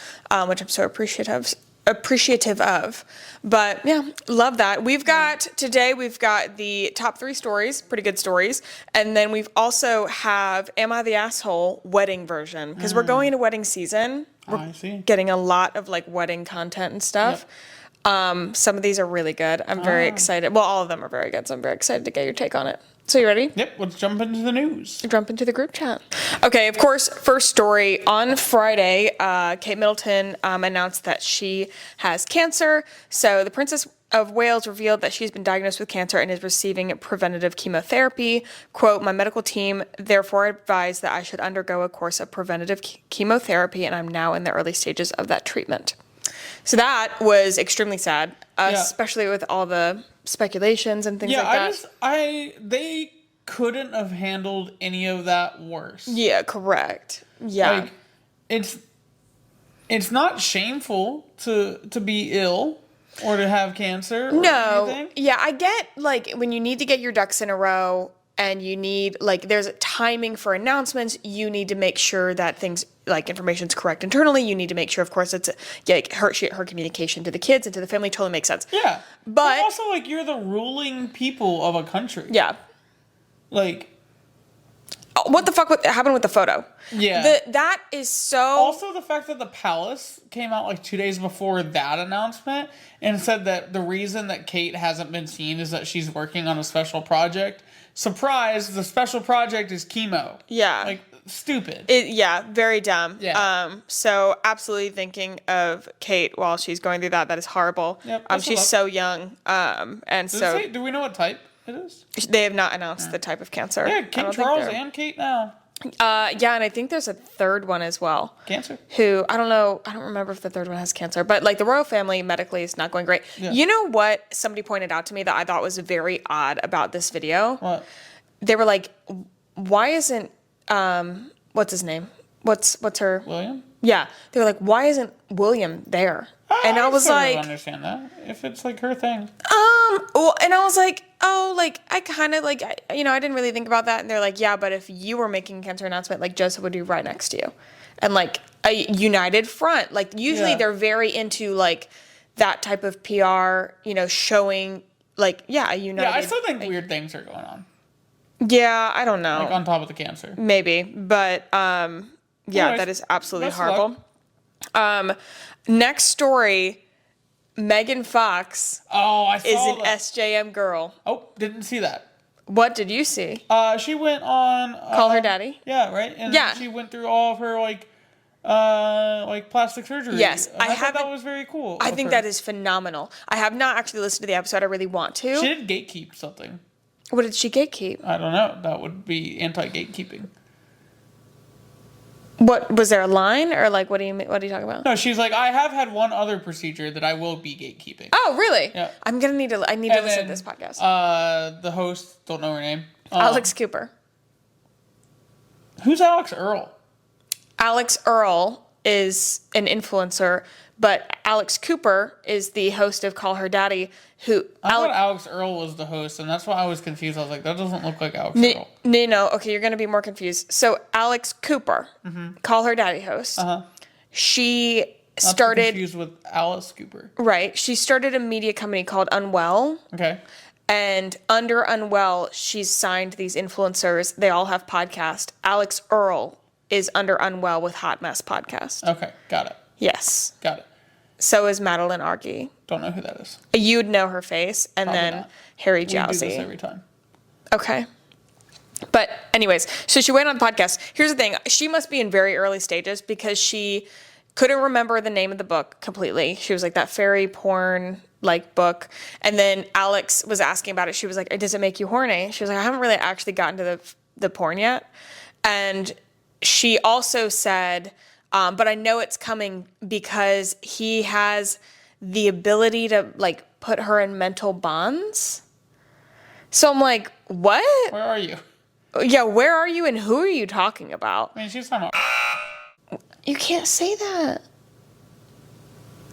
Speaker 2: which I'm so appreciative appreciative of. But yeah, love that. Today we've got the top 3 stories, pretty good stories. And then we've also have Am I the Asshole wedding version. Because we're going into wedding season.
Speaker 1: I see.
Speaker 2: Getting a lot of like wedding content and stuff. Yep. Some of these are really good. I'm very excited. Well, all of them are very good. So I'm very excited to get your take on it. So you ready?
Speaker 1: Yep, let's jump into the news.
Speaker 2: Jump into the group chat. Okay, of course, first story. On Friday, Kate Middleton announced that she has cancer. So the Princess of Wales revealed that she's been diagnosed with cancer and is receiving preventative chemotherapy. Quote, my medical team therefore advised that I should undergo a course of preventative chemotherapy, and I'm now in the early stages of that treatment. So that was extremely sad, especially with all the speculations and things like that.
Speaker 1: They couldn't have handled any of that worse.
Speaker 2: Yeah, correct. Yeah.
Speaker 1: Like, it's not shameful to be ill or to have cancer or anything.
Speaker 2: Yeah, I get, like, when you need to get your ducks in a row and you need, like, there's a timing for announcements, you need to make sure that things, like, information's correct internally. You need to make sure, of course, it's her communication to the kids and to the family totally makes sense.
Speaker 1: Yeah. But also, like, you're the ruling people of a country.
Speaker 2: Yeah.
Speaker 1: Like,
Speaker 2: what the fuck happened with the photo?
Speaker 1: Yeah.
Speaker 2: That is so...
Speaker 1: Also, the fact that the palace came out, like, 2 days before that announcement and said that the reason that Kate hasn't been seen is that she's working on a special project. Surprise, the special project is chemo.
Speaker 2: Yeah.
Speaker 1: Like, stupid.
Speaker 2: Very dumb.
Speaker 1: Yeah.
Speaker 2: So absolutely thinking of Kate while she's going through that. That is horrible.
Speaker 1: Yep,
Speaker 2: she's so young.
Speaker 1: Do we know what type it is?
Speaker 2: They have not announced the type of cancer.
Speaker 1: Yeah, King Charles and Kate now.
Speaker 2: Yeah, and I think there's a third one as well.
Speaker 1: Cancer?
Speaker 2: Who, I don't know, I don't remember if the third one has cancer, but like the royal family medically is not going great.
Speaker 1: Yeah.
Speaker 2: You know what somebody pointed out to me that I thought was very odd about this video?
Speaker 1: What?
Speaker 2: They were like, why isn't, what's his name? What's her?
Speaker 1: William?
Speaker 2: Yeah. They were like, why isn't William there? And I was like,
Speaker 1: I understand that if it's like her thing.
Speaker 2: Well, and I was like, oh, like I kind of like, I didn't really think about that. And they're like, yeah, but if you were making a cancer announcement, like Joseph would be right next to you, and like a united front. Like usually they're very into like that type of PR, showing like a united.
Speaker 1: Yeah, I still think weird things are going on.
Speaker 2: Yeah, I don't know.
Speaker 1: Like on top of the cancer.
Speaker 2: Maybe, but anyways, that is absolutely horrible. Next story, Megan Fox
Speaker 1: is an
Speaker 2: SJM girl.
Speaker 1: Oh, didn't see that.
Speaker 2: What did you see?
Speaker 1: She went on...
Speaker 2: Call Her Daddy?
Speaker 1: Yeah, right? And she went through all of her, like plastic surgery.
Speaker 2: Yes.
Speaker 1: I thought that was very cool.
Speaker 2: I think that is phenomenal. I have not actually listened to the episode. I really want to.
Speaker 1: She did gatekeep something.
Speaker 2: What did she gatekeep?
Speaker 1: I don't know. That would be anti-gatekeeping.
Speaker 2: What was there a line or like what are you talking about?
Speaker 1: No, she's like, I have had one other procedure that I will be gatekeeping.
Speaker 2: Oh, really?
Speaker 1: Yeah.
Speaker 2: I need to listen to this podcast.
Speaker 1: The host, don't know her name.
Speaker 2: Alex Cooper.
Speaker 1: Who's Alex Earl?
Speaker 2: Alex Earl is an influencer, but Alex Cooper is the host of Call Her Daddy.
Speaker 1: I thought Alex Earl was the host, and that's why I was confused. I was like, that doesn't look like Alex Earl.
Speaker 2: No. Okay, you're going to be more confused. So Alex Cooper, Call Her Daddy host. She started...
Speaker 1: confused with Alice Cooper.
Speaker 2: Right. She started a media company called Unwell.
Speaker 1: Okay.
Speaker 2: And under Unwell, she's signed these influencers. They all have podcasts. Alex Earl is under Unwell with Hot Mess Podcast.
Speaker 1: Okay, got it.
Speaker 2: Yes.
Speaker 1: Got it.
Speaker 2: So is Madeline Argy.
Speaker 1: Don't know who that is.
Speaker 2: You'd know her face. And
Speaker 1: Probably
Speaker 2: then
Speaker 1: not.
Speaker 2: Harry
Speaker 1: We do
Speaker 2: Jowsey.
Speaker 1: this every time.
Speaker 2: Okay. But anyways, so she went on the podcast. Here's the thing. She must be in very early stages because she couldn't remember the name of the book completely. She was like that fairy porn like book. And then Alex was asking about it. She was like, does it make you horny? She was like, I haven't really actually gotten to the porn yet. And she also said, but I know it's coming because he has the ability to like put her in mental bonds. So I'm like, what?
Speaker 1: Where are you?
Speaker 2: Yeah, where are you and who are you talking about?
Speaker 1: I mean, she's talking about...
Speaker 2: You can't say that.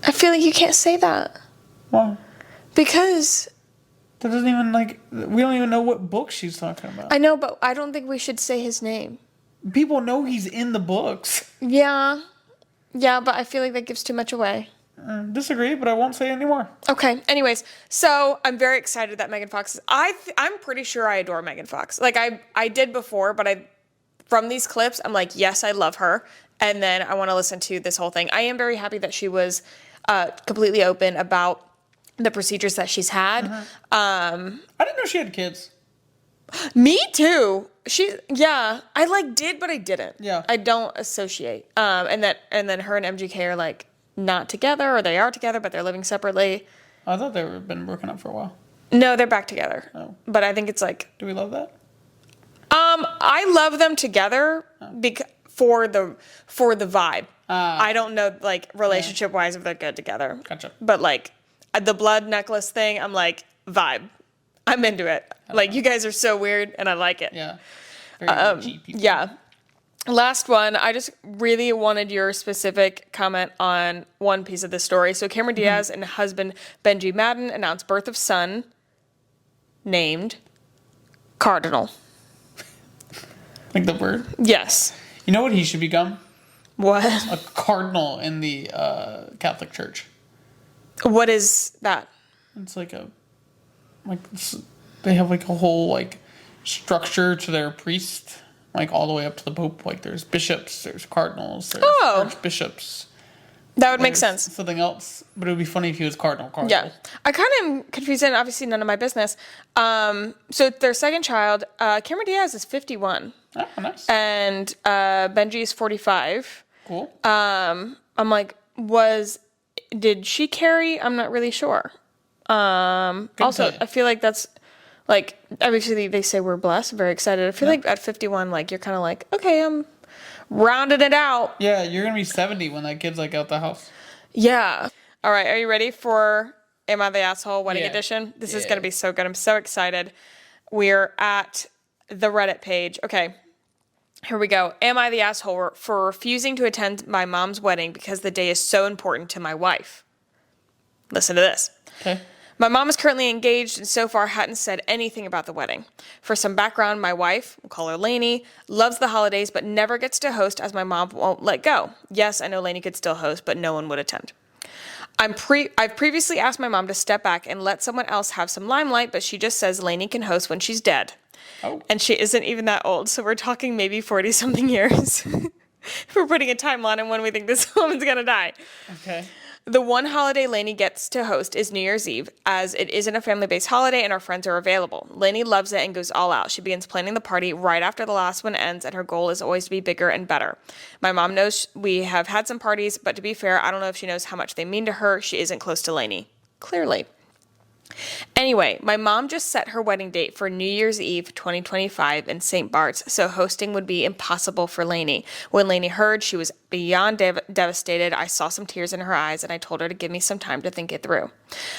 Speaker 2: I feel like you can't say that.
Speaker 1: Why?
Speaker 2: Because...
Speaker 1: That doesn't even, like... We don't even know what book she's talking about.
Speaker 2: I know, but I don't think we should say his name.
Speaker 1: People know he's in the books.
Speaker 2: Yeah. Yeah, but I feel like that gives too much away.
Speaker 1: disagree, but I won't say anymore.
Speaker 2: Okay. Anyways, so I'm very excited that Megan Fox is. I'm pretty sure I adore Megan Fox. Like I did before, but from these clips, I'm like, yes, I love her. And then I want to listen to this whole thing. I am very happy that she was completely open about the procedures that she's had.
Speaker 1: I didn't know she had kids.
Speaker 2: Me too. I did, but I didn't.
Speaker 1: Yeah.
Speaker 2: I don't associate. And then her and MGK are like not together, or they are together, but they're living separately.
Speaker 1: I thought they were been broken up for a while.
Speaker 2: No, they're back together.
Speaker 1: Oh.
Speaker 2: But I think it's like.
Speaker 1: Do we love that?
Speaker 2: I love them together for the vibe. I don't know like relationship wise if they're good together.
Speaker 1: Gotcha.
Speaker 2: But like the blood necklace thing, I'm like vibe. I'm into it. Like you guys are so weird, and I like it.
Speaker 1: Yeah. Very G people.
Speaker 2: Yeah. Last one. I just really wanted your specific comment on one piece of the story. So Cameron Diaz and husband Benji Madden announced birth of son named Cardinal.
Speaker 1: Like the bird?
Speaker 2: Yes.
Speaker 1: You know what he should become?
Speaker 2: What?
Speaker 1: A cardinal in the Catholic Church.
Speaker 2: What is that?
Speaker 1: It's like they have like a whole like structure to their priest, like all the way up to the Pope. Like there's bishops, there's cardinals, there's archbishops.
Speaker 2: That would make sense.
Speaker 1: Something else, but it would be funny if he was cardinal.
Speaker 2: Yeah, I kind of am confused, and obviously none of my business. So their second child, Cameron Diaz is 51.
Speaker 1: Oh, nice.
Speaker 2: And Benji is 45.
Speaker 1: Cool.
Speaker 2: I'm like, did she carry? I'm not really sure. Also, I feel like that's like, obviously they say we're blessed, very excited. I feel like at 51, like you're kind of like, okay, I'm rounding it out.
Speaker 1: Yeah, you're going to be 70 when that kid's like out the house.
Speaker 2: Yeah. All right. Are you ready for Am I the Asshole Wedding Edition? This is going to be so good. I'm so excited. We're at the Reddit page. Okay. Here we go. Am I the asshole for refusing to attend my mom's wedding because the day is so important to my wife? Listen to this.
Speaker 1: Okay.
Speaker 2: My mom is currently engaged and so far hadn't said anything about the wedding. For some background, my wife, we'll call her Lainey, loves the holidays but never gets to host as my mom won't let go. Yes, I know Lainey could still host, but no one would attend. I've previously asked my mom to step back and let someone else have some limelight, but she just says Lainey can host when she's dead.
Speaker 1: Oh.
Speaker 2: And she isn't even that old, so we're talking maybe 40-something years. We're putting a timeline on when we think this woman's gonna die.
Speaker 1: Okay.
Speaker 2: The one holiday Lainey gets to host is New Year's Eve, as it isn't a family-based holiday and our friends are available. Lainey loves it and goes all out. She begins planning the party right after the last one ends, and her goal is always to be bigger and better. My mom knows we have had some parties, but to be fair, I don't know if she knows how much they mean to her. She isn't close to Lainey. Clearly. Anyway, my mom just set her wedding date for New Year's Eve 2025 in St. Bart's, so hosting would be impossible for Lainey. When Lainey heard, she was beyond devastated. I saw some tears in her eyes, and I told her to give me some time to think it through.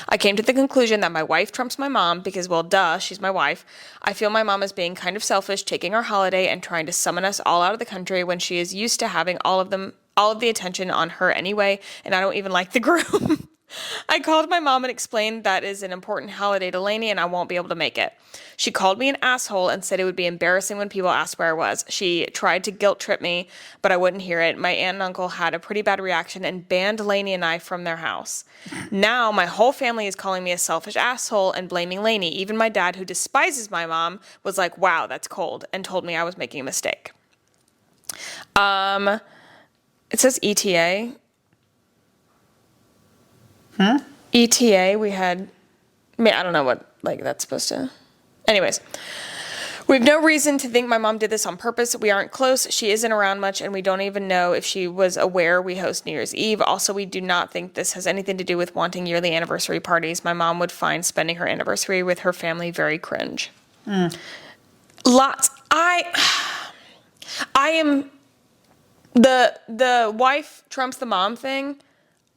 Speaker 2: I came to the conclusion that my wife trumps my mom because, well, duh, she's my wife. I feel my mom is being kind of selfish, taking our holiday and trying to summon us all out of the country when she is used to having all of the attention on her anyway, and I don't even like the groom. I called my mom and explained that is an important holiday to Lainey and I won't be able to make it. She called me an asshole and said it would be embarrassing when people asked where I was. She tried to guilt trip me, but I wouldn't hear it. My aunt and uncle had a pretty bad reaction and banned Lainey and I from their house. Now my whole family is calling me a selfish asshole and blaming Lainey. Even my dad, who despises my mom, was like, wow, that's cold, and told me I was making a mistake. It says ETA. ETA, we had, I don't know what, like, that's supposed to, anyways. We have no reason to think my mom did this on purpose. We aren't close. She isn't around much, and we don't even know if she was aware we host New Year's Eve. Also, we do not think this has anything to do with wanting yearly anniversary parties. My mom would find spending her anniversary with her family very cringe. Lots. I am, the wife trumps the mom thing,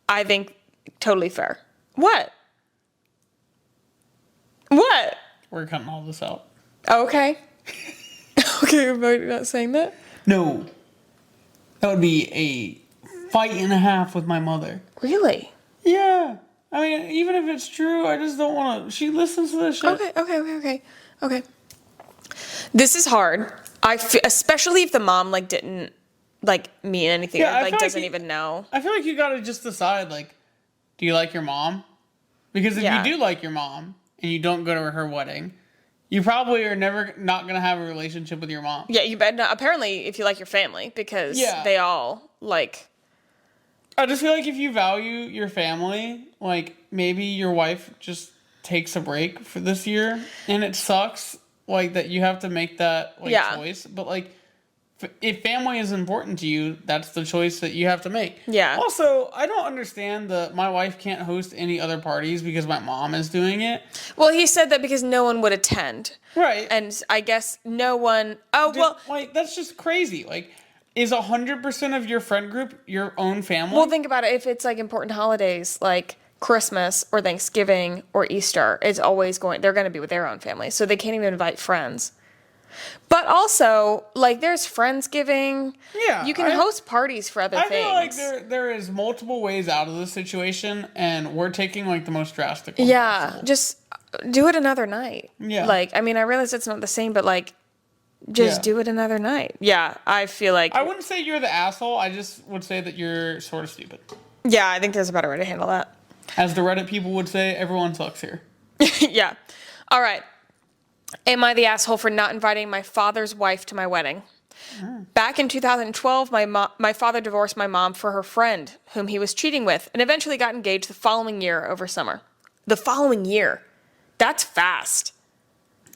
Speaker 2: I think, totally fair. What?
Speaker 1: We're cutting all this out.
Speaker 2: Okay. Okay, am I not saying that?
Speaker 1: No. That would be a fight and a half with my mother.
Speaker 2: Really?
Speaker 1: Yeah. I mean, even if it's true, I just don't want to. She listens to this shit.
Speaker 2: Okay. This is hard. Especially if the mom, like, didn't, like, mean anything.
Speaker 1: Yeah,
Speaker 2: or, like, doesn't even know.
Speaker 1: I feel like you gotta just decide, like, do you like your mom? Because if
Speaker 2: Yeah.
Speaker 1: you do like your mom and you don't go to her wedding, you probably are never not going to have a relationship with your mom.
Speaker 2: Yeah, you bet. No, apparently, if you like your family, because
Speaker 1: Yeah.
Speaker 2: they all, like...
Speaker 1: I just feel like if you value your family, like, maybe your wife just takes a break for this year. And it sucks, like, that you have to make that, like, choice. But, like, if family is important to you, that's the choice that you have to make.
Speaker 2: Yeah.
Speaker 1: Also, I don't understand that my wife can't host any other parties because my mom is doing it.
Speaker 2: Well, he said that because no one would attend.
Speaker 1: Right.
Speaker 2: And I guess no one...
Speaker 1: Like, that's just crazy. Like, is 100% of your friend group your own family?
Speaker 2: Well, think about it. If it's, like, important holidays, like Christmas or Thanksgiving or Easter, it's always they're going to be with their own family. So they can't even invite friends. But also, like, there's Friendsgiving.
Speaker 1: Yeah.
Speaker 2: You can host parties for other things.
Speaker 1: I feel like there is multiple ways out of this situation, and we're taking, like, the most drastic one possible.
Speaker 2: Just do it another night.
Speaker 1: Yeah.
Speaker 2: Like, I mean, I realize it's not the same, but, like, just do it another night. Yeah, I feel like...
Speaker 1: I wouldn't say you're the asshole. I just would say that you're sort of stupid.
Speaker 2: Yeah, I think there's a better way to handle that.
Speaker 1: As the Reddit people would say, everyone sucks here.
Speaker 2: Yeah. All right. Am I the asshole for not inviting my father's wife to my wedding? Back in 2012, my father divorced my mom for her friend, whom he was cheating with, and eventually got engaged the following year over summer. The following year. That's fast.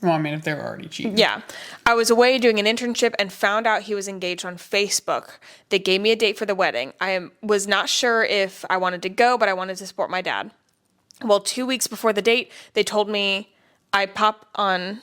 Speaker 1: Well, I mean, if they were already cheating.
Speaker 2: Yeah. I was away doing an internship and found out he was engaged on Facebook. They gave me a date for the wedding. I was not sure if I wanted to go, but I wanted to support my dad. Well, 2 weeks before the date, they told me 2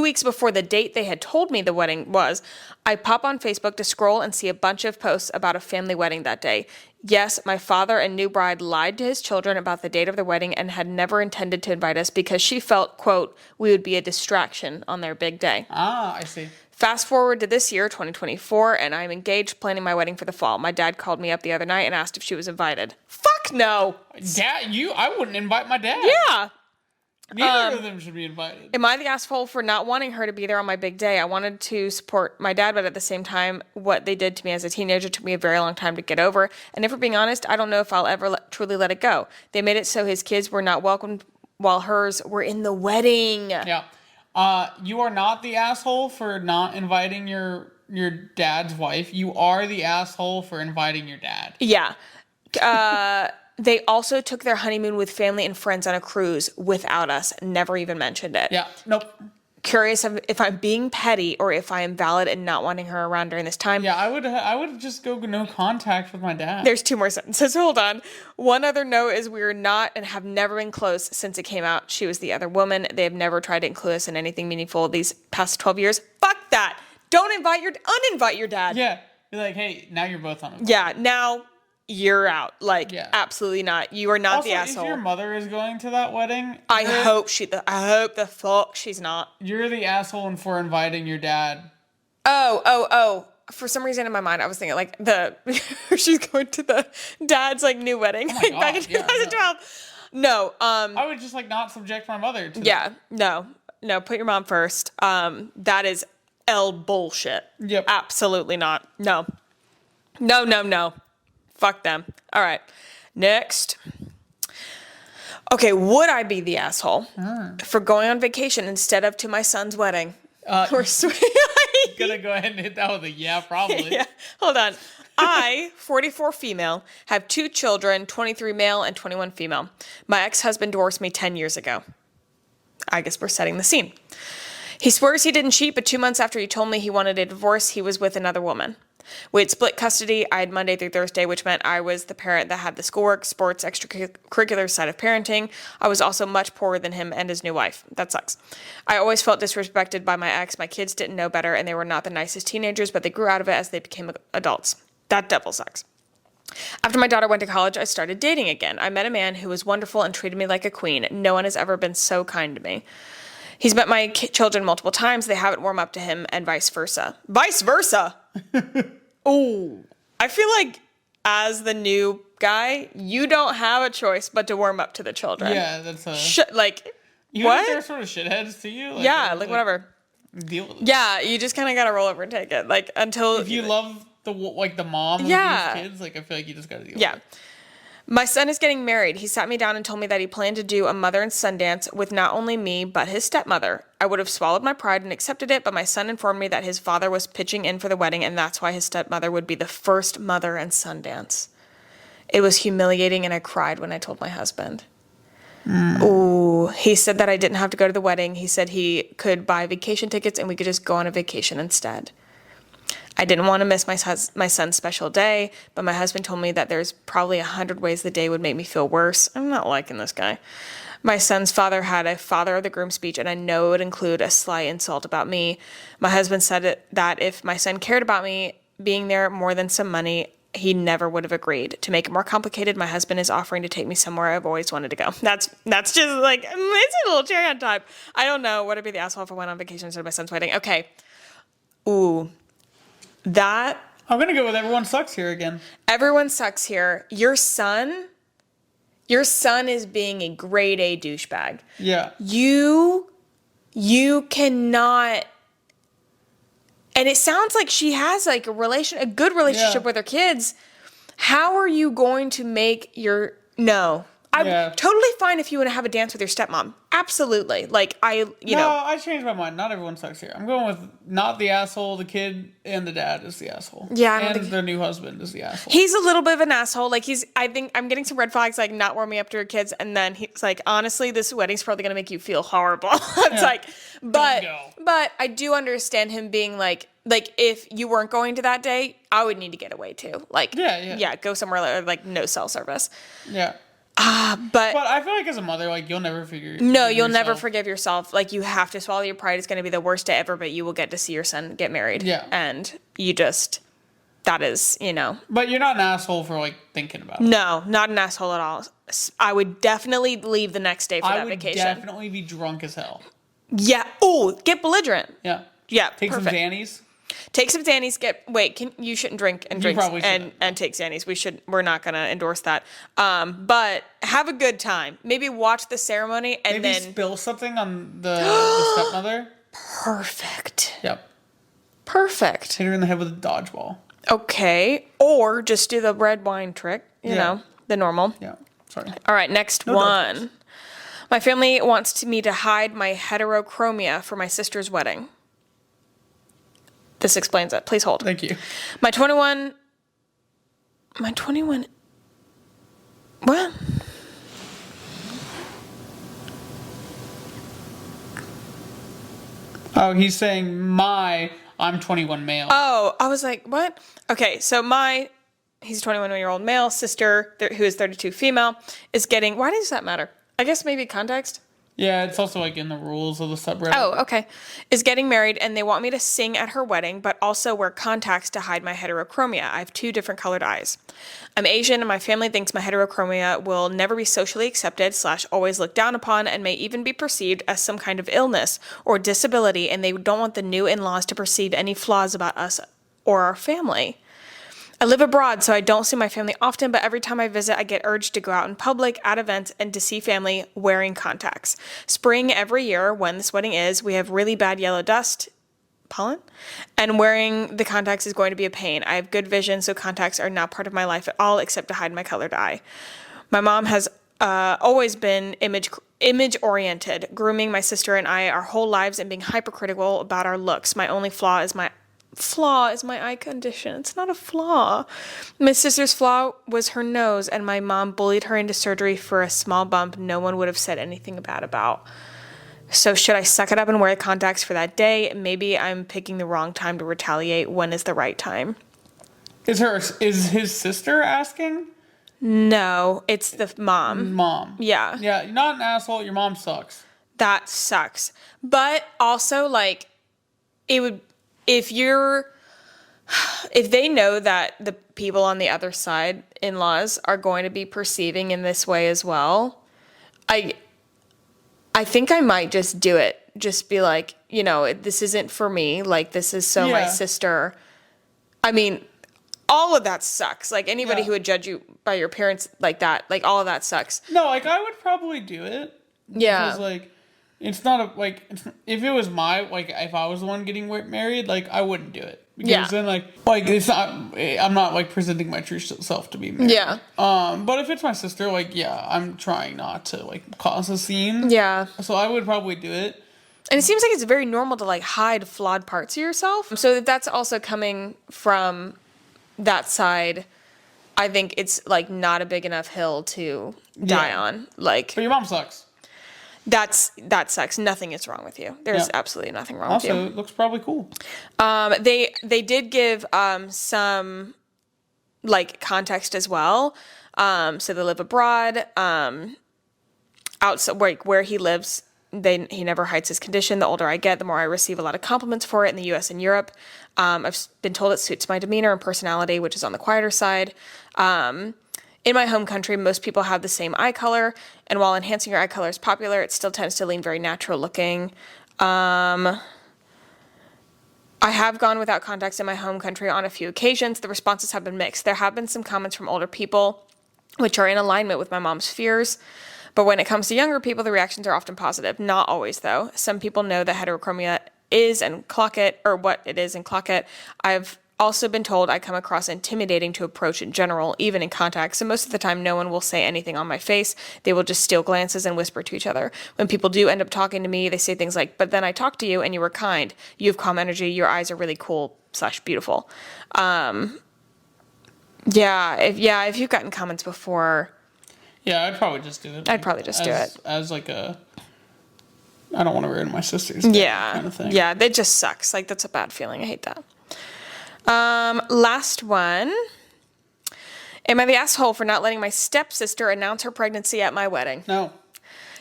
Speaker 2: weeks before the date they had told me the wedding was, I pop on Facebook to scroll and see a bunch of posts about a family wedding that day. Yes, my father and new bride lied to his children about the date of the wedding and had never intended to invite us because she felt, quote, we would be a distraction on their big day.
Speaker 1: Ah, I see.
Speaker 2: Fast forward to this year, 2024, and I'm engaged, planning my wedding for the fall. My dad called me up the other night and asked if she was invited. Fuck no!
Speaker 1: Dad, I wouldn't invite my dad.
Speaker 2: Yeah!
Speaker 1: Neither of them should be invited.
Speaker 2: Am I the asshole for not wanting her to be there on my big day? I wanted to support my dad, but at the same time, what they did to me as a teenager took me a very long time to get over. And if we're being honest, I don't know if I'll ever truly let it go. They made it so his kids were not welcomed while hers were in the wedding.
Speaker 1: Yeah. You are not the asshole for not inviting your dad's wife. You are the asshole for inviting your dad.
Speaker 2: Yeah. They also took their honeymoon with family and friends on a cruise without us. Never even mentioned it.
Speaker 1: Yeah. Nope.
Speaker 2: Curious if I'm being petty or if I am valid in not wanting her around during this time.
Speaker 1: Yeah, I would just go no contact with my dad.
Speaker 2: There's 2 more sentences. Hold on. One other note is we are not and have never been close since it came out. She was the other woman. They have never tried to include us in anything meaningful these past 12 years. Fuck that. Don't uninvite your dad.
Speaker 1: Yeah. Be like, hey, now you're both on it.
Speaker 2: Yeah, now you're out. Like, absolutely not. You are not
Speaker 1: also,
Speaker 2: the asshole.
Speaker 1: If your mother is going to that wedding,
Speaker 2: I hope the fuck she's not.
Speaker 1: You're the asshole for inviting your dad.
Speaker 2: Oh. For some reason in my mind, I was thinking like she's going to the dad's like new wedding back in 2012. No.
Speaker 1: I would just like not subject my mother to
Speaker 2: that. No. Put your mom first. That is bullshit.
Speaker 1: Yep.
Speaker 2: Absolutely not. No. Fuck them. All right. Next. Okay, would I be the asshole for going on vacation instead of to my son's wedding? We're
Speaker 1: gonna go ahead and hit that with a yeah, probably.
Speaker 2: Yeah. Hold on. I, 44 female, have 2 children, 23 male and 21 female. My ex-husband divorced me 10 years ago. I guess we're setting the scene. He swears he didn't cheat, but 2 months after he told me he wanted a divorce, he was with another woman. We had split custody. I had Monday through Thursday, which meant I was the parent that had the schoolwork, sports, extracurricular side of parenting. I was also much poorer than him and his new wife. That sucks. I always felt disrespected by my ex. My kids didn't know better, and they were not the nicest teenagers, but they grew out of it as they became adults. That devil sucks. After my daughter went to college, I started dating again. I met a man who was wonderful and treated me like a queen. No one has ever been so kind to me. He's met my children multiple times. They haven't warmed up to him, and vice versa. Vice versa? Oh, I feel like as the new guy, you don't have a choice but to warm up to the children.
Speaker 1: Yeah, that's
Speaker 2: what?
Speaker 1: If they're sort of shitheads to you.
Speaker 2: Whatever.
Speaker 1: Deal with it.
Speaker 2: Yeah, you just kind of gotta roll over and take it. Until
Speaker 1: if you love the mom of these kids, I feel like you just gotta deal with it.
Speaker 2: My son is getting married. He sat me down and told me that he planned to do a mother and son dance with not only me, but his stepmother. I would have swallowed my pride and accepted it, but my son informed me that his father was pitching in for the wedding, and that's why his stepmother would be the first mother and son dance. It was humiliating, and I cried when I told my husband. Ooh, he said that I didn't have to go to the wedding. He said he could buy vacation tickets and we could just go on a vacation instead. I didn't want to miss my son's special day, but my husband told me that there's probably 100 ways the day would make me feel worse. I'm not liking this guy. My son's father had a father of the groom speech, and I know it would include a sly insult about me. My husband said that if my son cared about me being there more than some money, he never would have agreed. To make it more complicated, my husband is offering to take me somewhere I've always wanted to go. That's just like, it's a little cherry on top. I don't know. Would I be the asshole if I went on vacation instead of my son's wedding? Okay. Ooh. That.
Speaker 1: I'm going to go with everyone sucks here again.
Speaker 2: Everyone sucks here. Your son is being a grade A douchebag.
Speaker 1: Yeah.
Speaker 2: You cannot. And it sounds like she has like a good relationship with her kids. How are you going to make your, no. I'm totally fine if you want to have a dance with your stepmom. Absolutely. Like, you know.
Speaker 1: I changed my mind. Not everyone sucks here. I'm going with not the asshole. The kid and the dad is the asshole.
Speaker 2: Yeah.
Speaker 1: And their new husband is the asshole.
Speaker 2: He's a little bit of an asshole. Like, I think I'm getting some red flags, like not warming up to her kids. And then he's like, honestly, this wedding's probably going to make you feel horrible. It's like, but I do understand him being like if you weren't going to that day, I would need to get away too. Like, go somewhere like no cell service.
Speaker 1: Yeah.
Speaker 2: But
Speaker 1: I feel like as a mother, like you'll never
Speaker 2: you'll never forgive yourself. Like you have to swallow your pride. It's going to be the worst day ever, but you will get to see your son get married.
Speaker 1: Yeah.
Speaker 2: And that is, you know.
Speaker 1: But you're not an asshole for like thinking about it.
Speaker 2: No, not an asshole at all. I would definitely leave the next day for that vacation.
Speaker 1: I would definitely be drunk as hell.
Speaker 2: Yeah. Oh, get belligerent.
Speaker 1: Yeah.
Speaker 2: Yeah.
Speaker 1: Take some Xannies.
Speaker 2: Take some Xannies. You shouldn't drink and take Xannies. We're not going to endorse that. But have a good time. Maybe watch the ceremony and then
Speaker 1: spill something on the stepmother.
Speaker 2: Perfect.
Speaker 1: Yep.
Speaker 2: Perfect.
Speaker 1: Hit her in the head with a dodgeball.
Speaker 2: Okay. Or just do the red wine trick. You know, the normal.
Speaker 1: Yeah. Sorry.
Speaker 2: All right. Next one. Dodgeballs. My family wants me to hide my heterochromia for my sister's wedding. This explains it. Please hold.
Speaker 1: Thank you.
Speaker 2: My 21. What?
Speaker 1: Oh, he's saying I'm 21 male.
Speaker 2: Oh, I was like, what? Okay, so he's a 21-year-old male sister who is 32 female is getting, why does that matter? I guess maybe context.
Speaker 1: Yeah, it's also like in the rules of the subreddit.
Speaker 2: Oh, okay. Is getting married, and they want me to sing at her wedding, but also wear contacts to hide my heterochromia. I have 2 different colored eyes. I'm Asian, and my family thinks my heterochromia will never be socially accepted / always looked down upon, and may even be perceived as some kind of illness or disability, and they don't want the new in-laws to perceive any flaws about us or our family. I live abroad, so I don't see my family often, but every time I visit, I get urged to go out in public, at events, and to see family wearing contacts. Spring every year, when this wedding is, we have really bad yellow dust, pollen, and wearing the contacts is going to be a pain. I have good vision, so contacts are not part of my life at all, except to hide my colored eye. My mom has always been image-oriented, grooming my sister and I our whole lives and being hypercritical about our looks. My only flaw is my eye condition. It's not a flaw. My sister's flaw was her nose, and my mom bullied her into surgery for a small bump no one would have said anything bad about. So should I suck it up and wear the contacts for that day? Maybe I'm picking the wrong time to retaliate. When is the right time?
Speaker 1: Is his sister asking?
Speaker 2: No, it's the mom.
Speaker 1: Mom.
Speaker 2: Yeah.
Speaker 1: Yeah, you're not an asshole. Your mom sucks.
Speaker 2: That sucks. But also, like, it would... If they know that the people on the other side, in-laws, are going to be perceiving in this way as well, I think I might just do it. Just be like, you know, this isn't for me. Like, this is my sister. I mean, all of that sucks. Like, anybody who would judge you by your parents like that, like, all of that sucks.
Speaker 1: No, like, I would probably do it.
Speaker 2: Yeah.
Speaker 1: Because, like, it's not a, like, if it was my, like, if I was the one getting married, like, I wouldn't do it. Because then, like, it's not, I'm not, like, presenting my true self to be married.
Speaker 2: Yeah.
Speaker 1: But if it's my sister, like, yeah, I'm trying not to, like, cause a scene.
Speaker 2: Yeah.
Speaker 1: So I would probably do it.
Speaker 2: And it seems like it's very normal to, like, hide flawed parts of yourself. So if that's also coming from that side, I think it's, like, not a big enough hill to die on. Like,
Speaker 1: but your mom sucks.
Speaker 2: That sucks. Nothing is wrong with you. There's absolutely nothing wrong with you.
Speaker 1: Also, it looks probably cool.
Speaker 2: They did give some, like, context as well. So they live abroad. Outside, where he lives, he never hides his condition. The older I get, the more I receive a lot of compliments for it in the U.S. and Europe. I've been told it suits my demeanor and personality, which is on the quieter side. In my home country, most people have the same eye color, and while enhancing your eye color is popular, it still tends to lean very natural looking. I have gone without contacts in my home country on a few occasions. The responses have been mixed. There have been some comments from older people, which are in alignment with my mom's fears. But when it comes to younger people, the reactions are often positive. Not always, though. Some people know that heterochromia is and clock it, or what it is and clock it. I've also been told I come across intimidating to approach in general, even in contact. So most of the time, no one will say anything on my face. They will just steal glances and whisper to each other. When people do end up talking to me, they say things like, "But then I talked to you and you were kind. You have calm energy. Your eyes are really cool / beautiful." If you've gotten comments before.
Speaker 1: Yeah, I'd probably just do it.
Speaker 2: I'd probably just do it.
Speaker 1: As like a, I don't want to ruin my sister's kind of thing.
Speaker 2: Yeah, it just sucks. Like, that's a bad feeling. I hate that. Last one. Am I the asshole for not letting my stepsister announce her pregnancy at my wedding?
Speaker 1: No.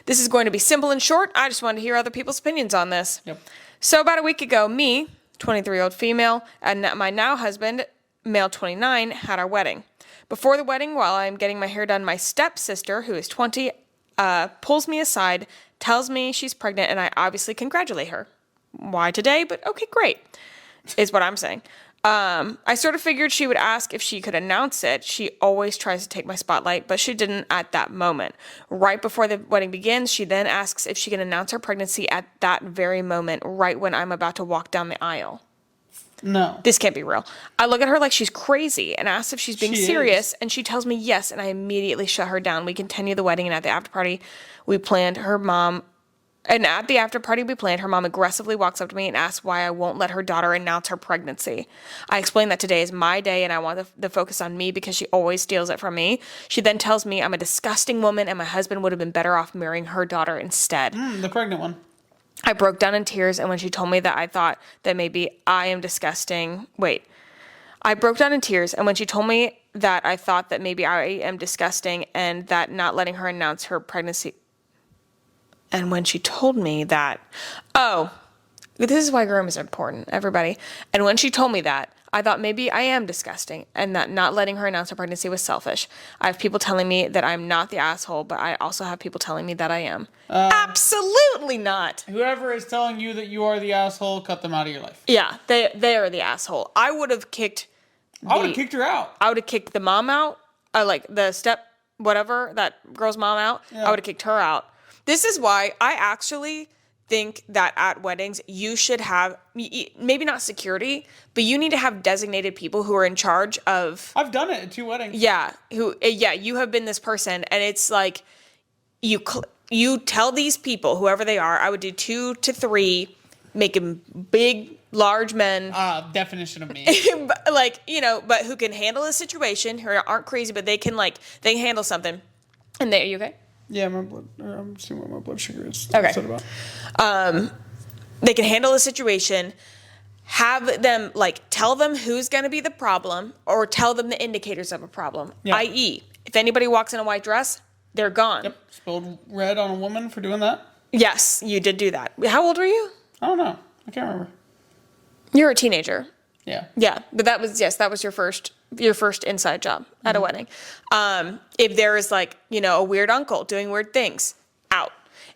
Speaker 2: This is going to be simple and short. I just wanted to hear other people's opinions on this.
Speaker 1: Yep.
Speaker 2: So about a week ago, me, 23-year-old female, and my now husband, male 29, had our wedding. Before the wedding, while I'm getting my hair done, my stepsister, who is 20, pulls me aside, tells me she's pregnant, and I obviously congratulate her. Why today? But okay, great, is what I'm saying. I sort of figured she would ask if she could announce it. She always tries to take my spotlight, but she didn't at that moment. Right before the wedding begins, she then asks if she can announce her pregnancy at that very moment, right when I'm about to walk down the aisle.
Speaker 1: No.
Speaker 2: This can't be real. I look at her like she's crazy and ask if she's being serious, and she tells me yes, and I immediately shut her down. We continue the wedding, and at the after party, her mom aggressively walks up to me and asks why I won't let her daughter announce her pregnancy. I explain that today is my day and I want the focus on me because she always steals it from me. She then tells me I'm a disgusting woman and my husband would have been better off marrying her daughter instead.
Speaker 1: The pregnant one.
Speaker 2: I broke down in tears, and when she told me that I thought that maybe I am disgusting. I broke down in tears, and when she told me that I thought that maybe I am disgusting and that not letting her announce her pregnancy. And when she told me that, this is why groom is important, everybody. And when she told me that, I thought maybe I am disgusting and that not letting her announce her pregnancy was selfish. I have people telling me that I'm not the asshole, but I also have people telling me that I am. Absolutely not.
Speaker 1: Whoever is telling you that you are the asshole, cut them out of your life.
Speaker 2: Yeah, they are the asshole. I would have kicked
Speaker 1: her out.
Speaker 2: I would have kicked the mom out, like the that girl's mom out. Yeah. I would have kicked her out. This is why I actually think that at weddings, you should have, maybe not security, but you need to have designated people who are in charge of...
Speaker 1: I've done it at 2 weddings.
Speaker 2: Yeah, you have been this person, and it's like, you tell these people, whoever they are, I would do 2 to 3, make them big, large men.
Speaker 1: Definition of me.
Speaker 2: But who can handle a situation, who aren't crazy, but they can handle something. And are you okay?
Speaker 1: Yeah, I'm seeing what my blood sugar is.
Speaker 2: Okay.
Speaker 1: Upset about.
Speaker 2: They can handle a situation, have them, tell them who's going to be the problem, or tell them the indicators of a problem. Yep. I.e., if anybody walks in a white dress, they're gone.
Speaker 1: Yep. Spilled red on a woman for doing that?
Speaker 2: Yes, you did do that. How old were you?
Speaker 1: I don't know. I can't remember.
Speaker 2: You're a teenager.
Speaker 1: Yeah.
Speaker 2: Yeah, but that was your first inside job at a wedding. If there is a weird uncle doing weird things, out.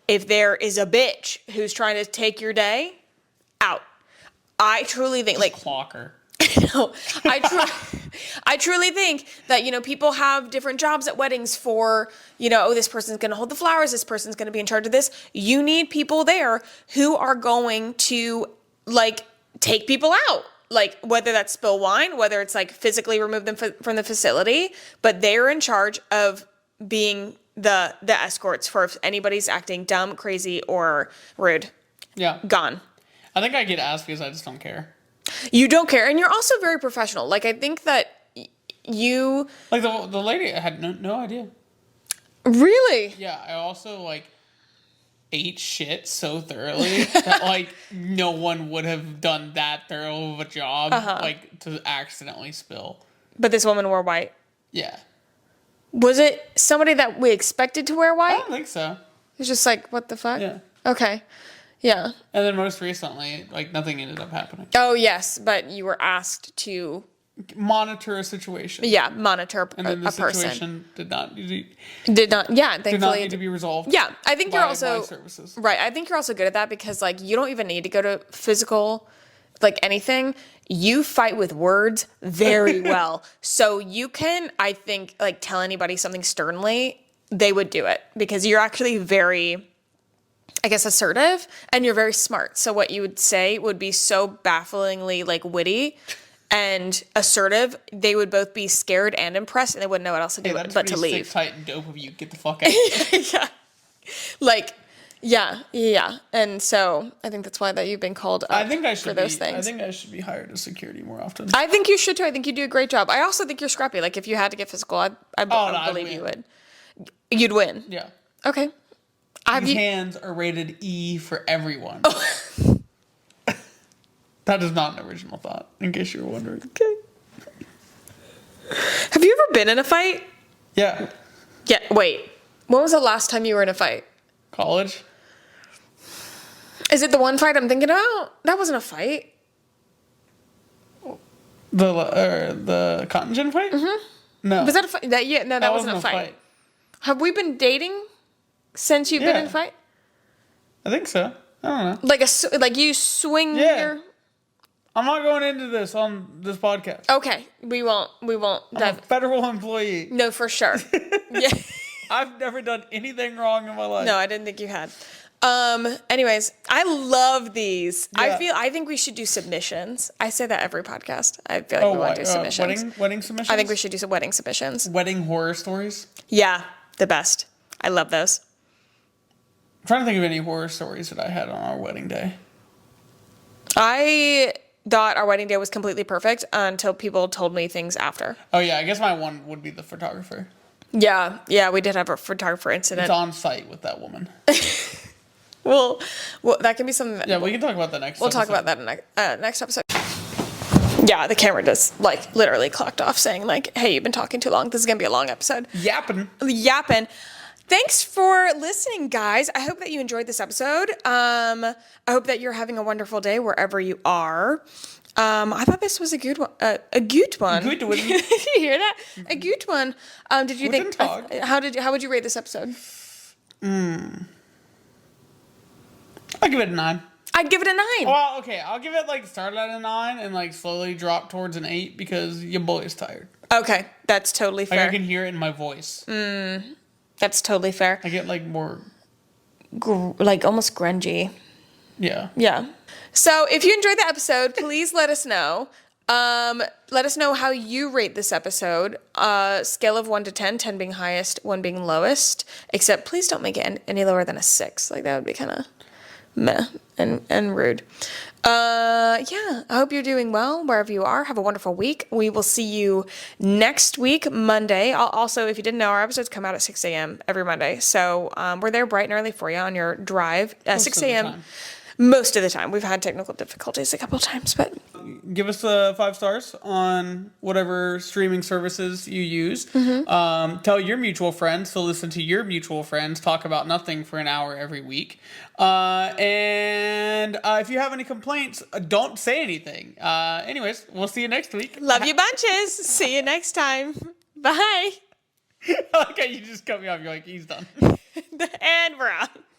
Speaker 2: If there is a bitch who's trying to take your day, out. I truly think
Speaker 1: clocker.
Speaker 2: No, I truly think that, people have different jobs at weddings for, this person's going to hold the flowers. This person's going to be in charge of this. You need people there who are going to take people out. Whether that's spill wine, whether it's physically remove them from the facility, but they're in charge of being the escorts for if anybody's acting dumb, crazy, or rude.
Speaker 1: Yeah.
Speaker 2: Gone.
Speaker 1: I think I get asked because I just don't care.
Speaker 2: You don't care, and you're also very professional. I think that you...
Speaker 1: the lady, I had no idea.
Speaker 2: Really?
Speaker 1: Yeah, I also, ate shit so thoroughly that, no one would have done that thorough of a job, to accidentally spill.
Speaker 2: But this woman wore white?
Speaker 1: Yeah.
Speaker 2: Was it somebody that we expected to wear white?
Speaker 1: I don't think so.
Speaker 2: It's just what the fuck?
Speaker 1: Yeah.
Speaker 2: Okay. Yeah.
Speaker 1: And then most recently, nothing ended up happening.
Speaker 2: Oh, yes, but you were asked to...
Speaker 1: monitor a situation.
Speaker 2: Yeah, monitor
Speaker 1: and then the
Speaker 2: a person.
Speaker 1: Situation did not
Speaker 2: yeah, thankfully.
Speaker 1: Did not need to be resolved.
Speaker 2: Yeah, I think you're also...
Speaker 1: services.
Speaker 2: Right, I think you're also good at that because, you don't even need to go to physical, anything. You fight with words very well. So you can, I think, tell anybody something sternly, they would do it because you're actually very... I guess assertive, and you're very smart. So what you would say would be so bafflingly witty and assertive. They would both be scared and impressed, and they wouldn't know what else to do but to leave.
Speaker 1: Sick, tight, and dope of you. Get the fuck out.
Speaker 2: Yeah. Yeah. And so I think that's why that you've been called up for those things.
Speaker 1: I think I should be hired as security more often.
Speaker 2: I think you should too. I think you do a great job. I also think you're scrappy. If you had to get physical, I believe you would. You'd win.
Speaker 1: Yeah.
Speaker 2: Okay.
Speaker 1: These hands are rated E for everyone. That is not an original thought, in case you were wondering.
Speaker 2: Okay. Have you ever been in a fight?
Speaker 1: Yeah.
Speaker 2: Yeah, wait. When was the last time you were in a fight?
Speaker 1: College.
Speaker 2: Is it the one fight I'm thinking about? That wasn't a fight.
Speaker 1: The cotton gin fight?
Speaker 2: Mm-hmm.
Speaker 1: No.
Speaker 2: Was that a fight? That wasn't a fight. Have we been dating since you've been in a fight?
Speaker 1: I think so. I don't know.
Speaker 2: You swing your...
Speaker 1: I'm not going into this on this podcast.
Speaker 2: Okay, we won't
Speaker 1: I'm a federal employee.
Speaker 2: No, for sure. Yeah.
Speaker 1: I've never done anything wrong in my life.
Speaker 2: No, I didn't think you had. Anyways, I love these.
Speaker 1: Yeah.
Speaker 2: I think we should do submissions. I say that every podcast. I feel like we want to do submissions.
Speaker 1: Wedding submissions?
Speaker 2: I think we should do some wedding submissions.
Speaker 1: Wedding horror stories?
Speaker 2: Yeah, the best. I love those.
Speaker 1: I'm trying to think of any horror stories that I had on our wedding day.
Speaker 2: I thought our wedding day was completely perfect until people told me things after.
Speaker 1: Oh, yeah. I guess my one would be the photographer.
Speaker 2: Yeah, we did have a photographer incident.
Speaker 1: It's on site with that woman.
Speaker 2: well, that can be something that...
Speaker 1: Yeah, we can talk about that next episode.
Speaker 2: We'll talk about that in next episode. Yeah, the camera just, literally clocked off saying, hey, you've been talking too long. This is going to be a long episode.
Speaker 1: Yapping.
Speaker 2: Thanks for listening, guys. I hope that you enjoyed this episode. I hope that you're having a wonderful day wherever you are. I thought this was a good one. A good one.
Speaker 1: Good one.
Speaker 2: Did you hear that? A good one. Did you think? How would you rate this episode?
Speaker 1: I'll give it a 9.
Speaker 2: I'd give it a 9.
Speaker 1: Well, okay. I'll give it start at a 9 and slowly drop towards an 8 because your boy is tired.
Speaker 2: Okay, that's totally fair.
Speaker 1: I can hear it in my voice.
Speaker 2: That's totally fair.
Speaker 1: I get more...
Speaker 2: almost grungy.
Speaker 1: Yeah.
Speaker 2: Yeah. So if you enjoyed the episode, please let us know. Let us know how you rate this episode. Scale of 1 to 10, 10 being highest, 1 being lowest. Except please don't make it any lower than a 6. That would be kind of meh and rude. I hope you're doing well wherever you are. Have a wonderful week. We will see you next week, Monday. Also, if you didn't know, our episodes come out at 6 a.m. every Monday. So we're there bright and early for you on your drive. 6 a.m. Most of the time. We've had technical difficulties a couple of times, but...
Speaker 1: Give us 5 stars on whatever streaming services you use.
Speaker 2: Mm-hmm.
Speaker 1: Tell your mutual friends to listen to your mutual friends talk about nothing for an hour every week. And if you have any complaints, don't say anything. Anyways, we'll see you next week.
Speaker 2: Love you bunches. See you next time. Bye.
Speaker 1: Okay, you just cut me off. You're like, he's done.
Speaker 2: And we're out.